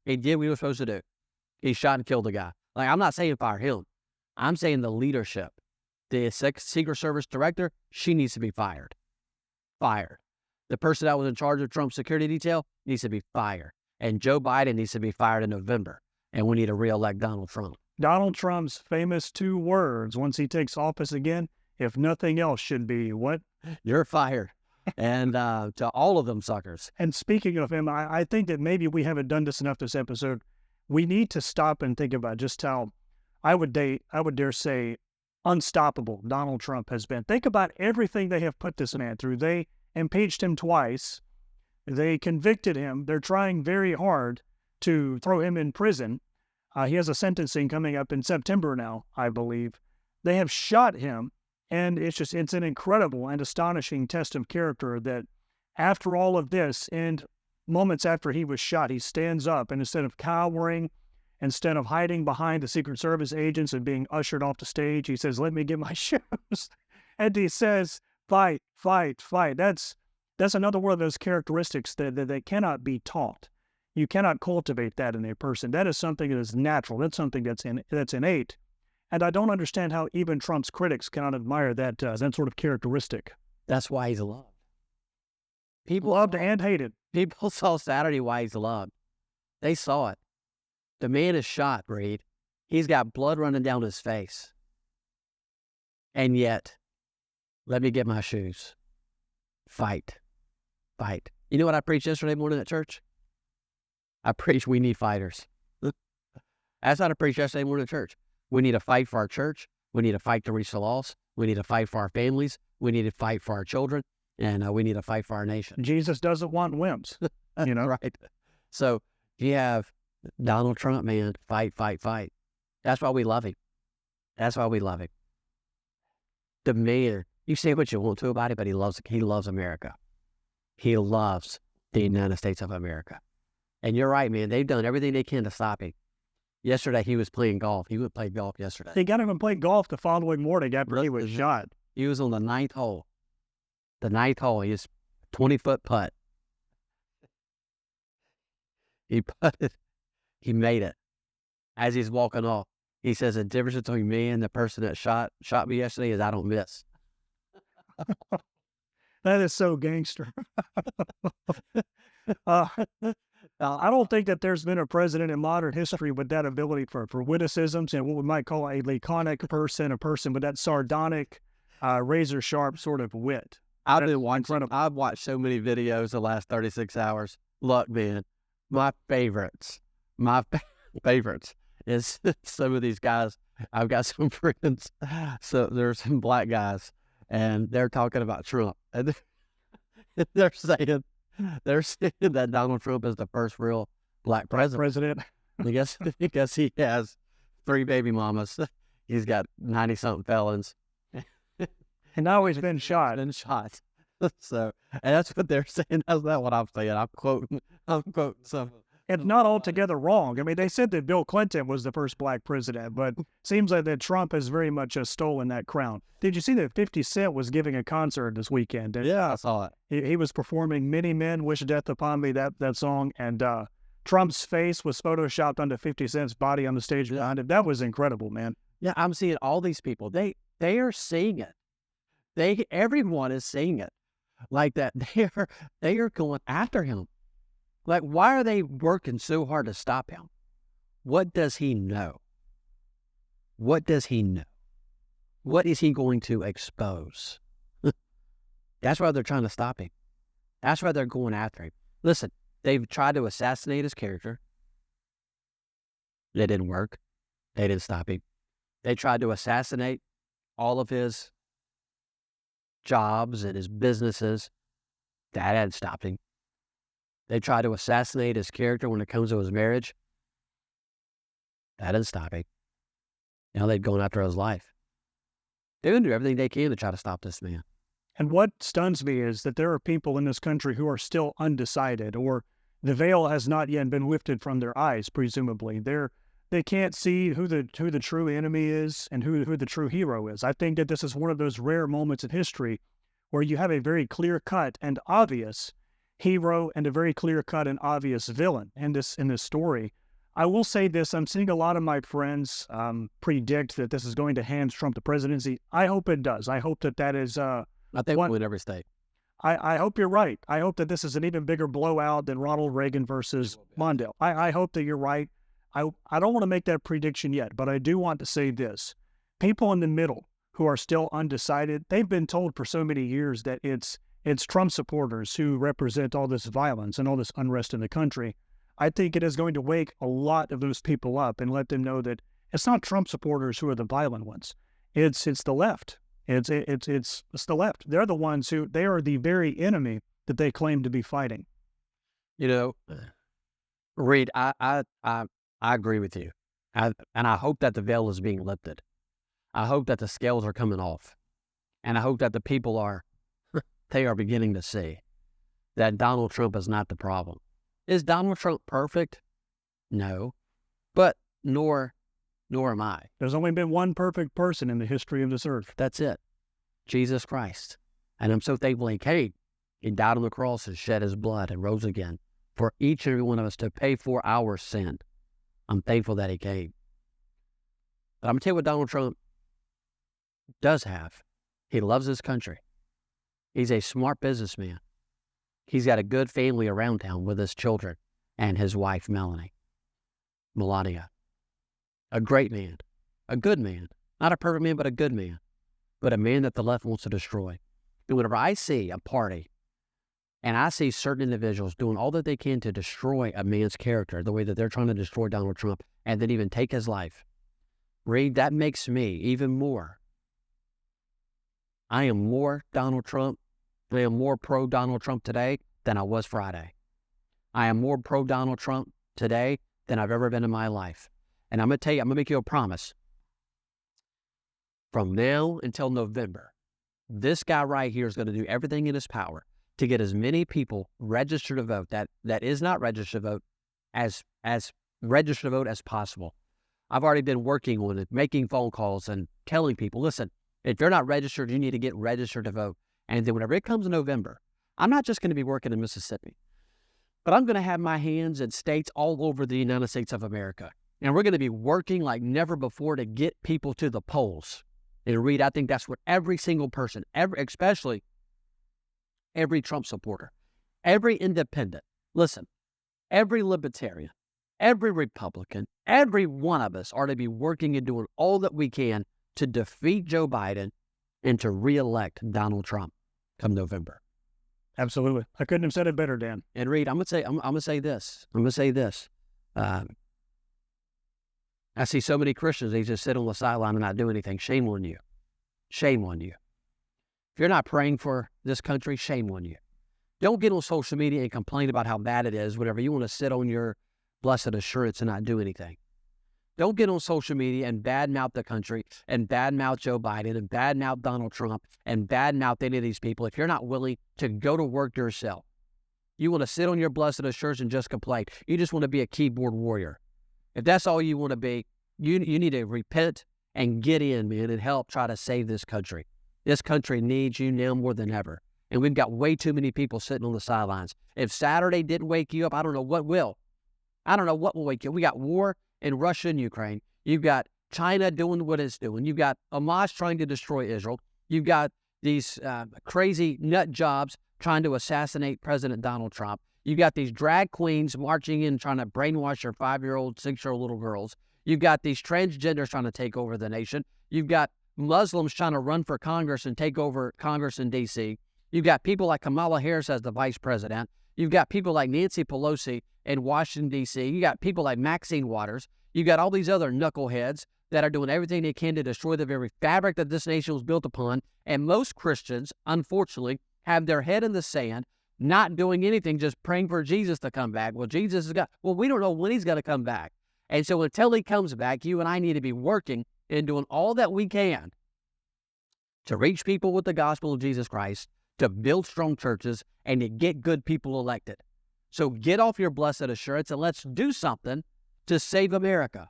Speaker 1: He did what he was supposed to do. He shot and killed the guy. Like, I'm not saying fire him. I'm saying the leadership. The Secret Service director, she needs to be fired. Fired. The person that was in charge of Trump's security detail needs to be fired. And Joe Biden needs to be fired in November. And we need to reelect Donald Trump.
Speaker 2: Donald Trump's famous 2 words once he takes office again, if nothing else, should be what?
Speaker 1: You're fired. And to all of them suckers.
Speaker 2: And speaking of him, I think that maybe we haven't done this enough this episode. We need to stop and think about just how, I would dare say, unstoppable Donald Trump has been. Think about everything they have put this man through. They impeached him twice. They convicted him. They're trying very hard to throw him in prison. He has a sentencing coming up in September now, I believe. They have shot him. And it's an incredible and astonishing test of character that after all of this, and moments after he was shot, he stands up, and instead of cowering, instead of hiding behind the Secret Service agents and being ushered off the stage, he says, "Let me get my shoes." And he says, "Fight, fight, fight." That's another one of those characteristics that cannot be taught. You cannot cultivate that in a person. That is something that is natural. That's something that's innate. And I don't understand how even Trump's critics cannot admire that sort of characteristic.
Speaker 1: That's why he's loved. People
Speaker 2: Loved and hated.
Speaker 1: People saw Saturday why he's loved. They saw it. The man is shot, Reed. He's got blood running down his face. And yet, let me get my shoes. Fight. Fight. You know what I preached yesterday morning at church? I preached we need fighters. That's what I preached yesterday morning at church. We need to fight for our church. We need to fight to reach the lost. We need to fight for our families. We need to fight for our children. And we need to fight for our nation.
Speaker 2: Jesus doesn't want wimps, you know?
Speaker 1: Right. So you have Donald Trump, man, fight, fight, fight. That's why we love him. That's why we love him. The man, you say what you want to about it, but he loves America. He loves the United States of America. And you're right, man. They've done everything they can to stop him. Yesterday, he was playing golf. He would play golf yesterday.
Speaker 2: He got him and played golf the following morning after he was shot.
Speaker 1: He was on the 9th hole. The 9th hole, his 20-foot putt. He putted. He made it. As he's walking off, he says, the difference between me and the person that shot me yesterday is I don't miss.
Speaker 2: That is so gangster. Uh, I don't think that there's been a president in modern history with that ability for witticisms and what we might call a laconic person, a person with that sardonic, razor sharp sort of wit.
Speaker 1: I've
Speaker 2: That's
Speaker 1: been watching.
Speaker 2: incredible.
Speaker 1: I've watched so many videos the last 36 hours. Look, man, my favorites is some of these guys. I've got some friends. So there's some black guys, and they're talking about Trump, and they're saying that Donald Trump is the first real black president. Because he has 3 baby mamas. He's got 90-something felons.
Speaker 2: And now he's been shot.
Speaker 1: Shot. So, and that's what they're saying. That's not what I'm saying. I'm quoting some.
Speaker 2: It's not altogether wrong. I mean, they said that Bill Clinton was the first black president, but seems like that Trump has very much stolen that crown. Did you see that 50 Cent was giving a concert this weekend?
Speaker 1: Yeah, I saw it.
Speaker 2: He was performing Many Men Wish Death Upon Me, that song, and Trump's face was photoshopped onto 50 Cent's body on the stage behind him. That was incredible, man.
Speaker 1: Yeah, I'm seeing all these people. They are seeing it. Everyone is seeing it. Like that. They are going after him. Like, why are they working so hard to stop him? What does he know? What does he know? What is he going to expose? That's why they're trying to stop him. That's why they're going after him. Listen, they've tried to assassinate his character. It didn't work. They didn't stop him. They tried to assassinate all of his jobs and his businesses. That hadn't stopped him. They tried to assassinate his character when it comes to his marriage. That didn't stop him. Now they're going after his life. They're going to do everything they can to try to stop this man.
Speaker 2: And what stuns me is that there are people in this country who are still undecided, or the veil has not yet been lifted from their eyes, presumably. They can't see who the true enemy is and who the true hero is. I think that this is one of those rare moments in history where you have a very clear-cut and obvious hero and a very clear-cut and obvious villain in this story. I will say this, I'm seeing a lot of my friends predict that this is going to hand Trump the presidency. I hope it does. I hope that is...
Speaker 1: I think we'll win every state.
Speaker 2: I hope you're right. I hope that this is an even bigger blowout than Ronald Reagan versus Mondale. I hope that you're right. I don't want to make that prediction yet, but I do want to say this. People in the middle who are still undecided, they've been told for so many years that it's Trump supporters who represent all this violence and all this unrest in the country. I think it is going to wake a lot of those people up and let them know that it's not Trump supporters who are the violent ones. It's the left. It's the left. They're the ones they are the very enemy that they claim to be fighting.
Speaker 1: You know, Reed, I agree with you. And I hope that the veil is being lifted. I hope that the scales are coming off. And I hope that the people they are beginning to see that Donald Trump is not the problem. Is Donald Trump perfect? No. But nor am I.
Speaker 2: There's only been one perfect person in the history of this earth.
Speaker 1: That's it. Jesus Christ. And I'm so thankful he came. He died on the cross and shed his blood and rose again for each and every one of us to pay for our sin. I'm thankful that he came. But I'm going to tell you what Donald Trump does have. He loves his country. He's a smart businessman. He's got a good family around town with his children and his wife, Melania. A great man. A good man. Not a perfect man, but a good man. But a man that the left wants to destroy. And whenever I see a party and I see certain individuals doing all that they can to destroy a man's character, the way that they're trying to destroy Donald Trump and then even take his life, Reed, that makes me even more. I am more Donald Trump. I am more pro-Donald Trump today than I was Friday. I am more pro-Donald Trump today than I've ever been in my life. And I'm going to tell you, I'm going to make you a promise. From now until November, this guy right here is going to do everything in his power to get as many people registered to vote that is not registered to vote as registered to vote as possible. I've already been working on it, making phone calls and telling people, listen, if you're not registered, you need to get registered to vote. And then whenever it comes to November, I'm not just going to be working in Mississippi, but I'm going to have my hands in states all over the United States of America. And we're going to be working like never before to get people to the polls. And Reed, I think that's what every single person, especially every Trump supporter, every independent, Listen, every libertarian, every Republican, every one of us are to be working and doing all that we can to defeat Joe Biden and to reelect Donald Trump come November.
Speaker 2: Absolutely. I couldn't have said it better, Dan.
Speaker 1: And Reed, I'm gonna say this. I see so many Christians, they just sit on the sideline and not do anything. Shame on you. Shame on you. If you're not praying for this country, shame on you. Don't get on social media and complain about how bad it is, whatever. You want to sit on your blessed assurance and not do anything. Don't get on social media and badmouth the country and badmouth Joe Biden and badmouth Donald Trump and badmouth any of these people if you're not willing to go to work yourself. You want to sit on your blessed assurance and just complain. You just want to be a keyboard warrior. If that's all you want to be, you need to repent and get in, man, and help try to save this country. This country needs you now more than ever. And we've got way too many people sitting on the sidelines. If Saturday didn't wake you up, I don't know what will. I don't know what will wake you up. We got war in Russia and Ukraine. You've got China doing what it's doing. You've got Hamas trying to destroy Israel. You've got these crazy nut jobs trying to assassinate President Donald Trump. You've got these drag queens marching in trying to brainwash your 5-year-old, 6-year-old little girls. You've got these transgenders trying to take over the nation. You've got Muslims trying to run for Congress and take over Congress in D.C. You've got people like Kamala Harris as the vice president. You've got people like Nancy Pelosi in Washington, D.C. You got people like Maxine Waters. You got all these other knuckleheads that are doing everything they can to destroy the very fabric that this nation was built upon. And most Christians, unfortunately, have their head in the sand, not doing anything, just praying for Jesus to come back. Well, Jesus has got, well, we don't know when he's going to come back. And so until he comes back, you and I need to be working and doing all that we can to reach people with the gospel of Jesus Christ, to build strong churches, and to get good people elected. So get off your blessed assurance and let's do something to save America.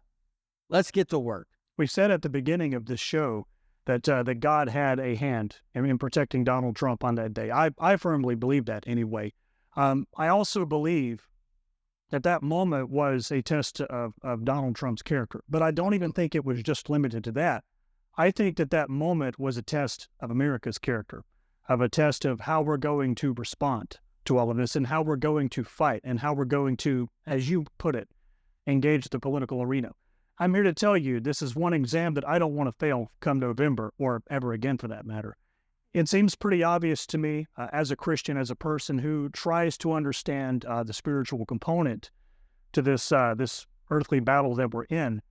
Speaker 1: Let's get to work.
Speaker 2: We said at the beginning of this show that God had a hand in protecting Donald Trump on that day. I firmly believe that anyway. I also believe that moment was a test of Donald Trump's character. But I don't even think it was just limited to that. I think that moment was a test of America's character, of a test of how we're going to respond to all of this and how we're going to fight and how we're going to, as you put it, engage the political arena. I'm here to tell you this is one exam that I don't want to fail come November or ever again for that matter. It seems pretty obvious to me as a Christian, as a person who tries to understand the spiritual component to this earthly battle that we're in,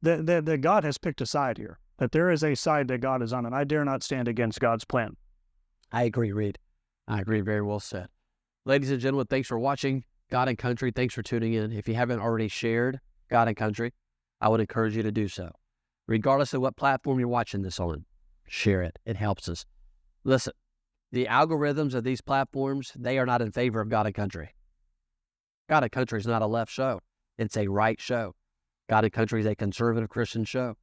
Speaker 2: that God has picked a side here, that there is a side that God is on, and I dare not stand against God's plan.
Speaker 1: I agree, Reed. I agree. Very well said. Ladies and gentlemen, thanks for watching God and Country. Thanks for tuning in. If you haven't already shared God and Country, I would encourage you to do so. Regardless of what platform you're watching this on, share it. It helps us. Listen, the algorithms of these platforms, they are not in favor of God and Country. God and Country is not a left show. It's a right show. God and Country is a conservative Christian show.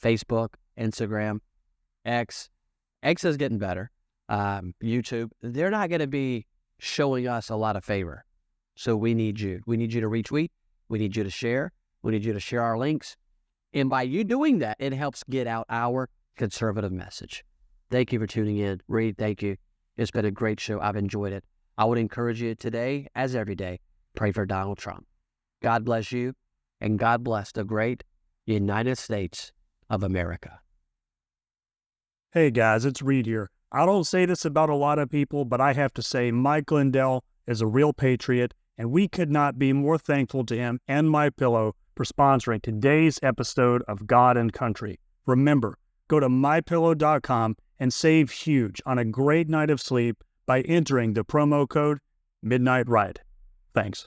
Speaker 1: Facebook, Instagram, X is getting better. YouTube, they're not going to be showing us a lot of favor. So we need you. We need you to retweet. We need you to share. We need you to share our links. And by you doing that, it helps get out our conservative message. Thank you for tuning in. Reed, thank you. It's been a great show. I've enjoyed it. I would encourage you today, as every day, pray for Donald Trump. God bless you, and God bless the great United States of America.
Speaker 2: Hey guys, it's Reed here. I don't say this about a lot of people, but I have to say Mike Lindell is a real patriot, and we could not be more thankful to him and MyPillow for sponsoring today's episode of God and Country. Remember, go to MyPillow.com and save huge on a great night of sleep by entering the promo code Midnight Ride. Thanks.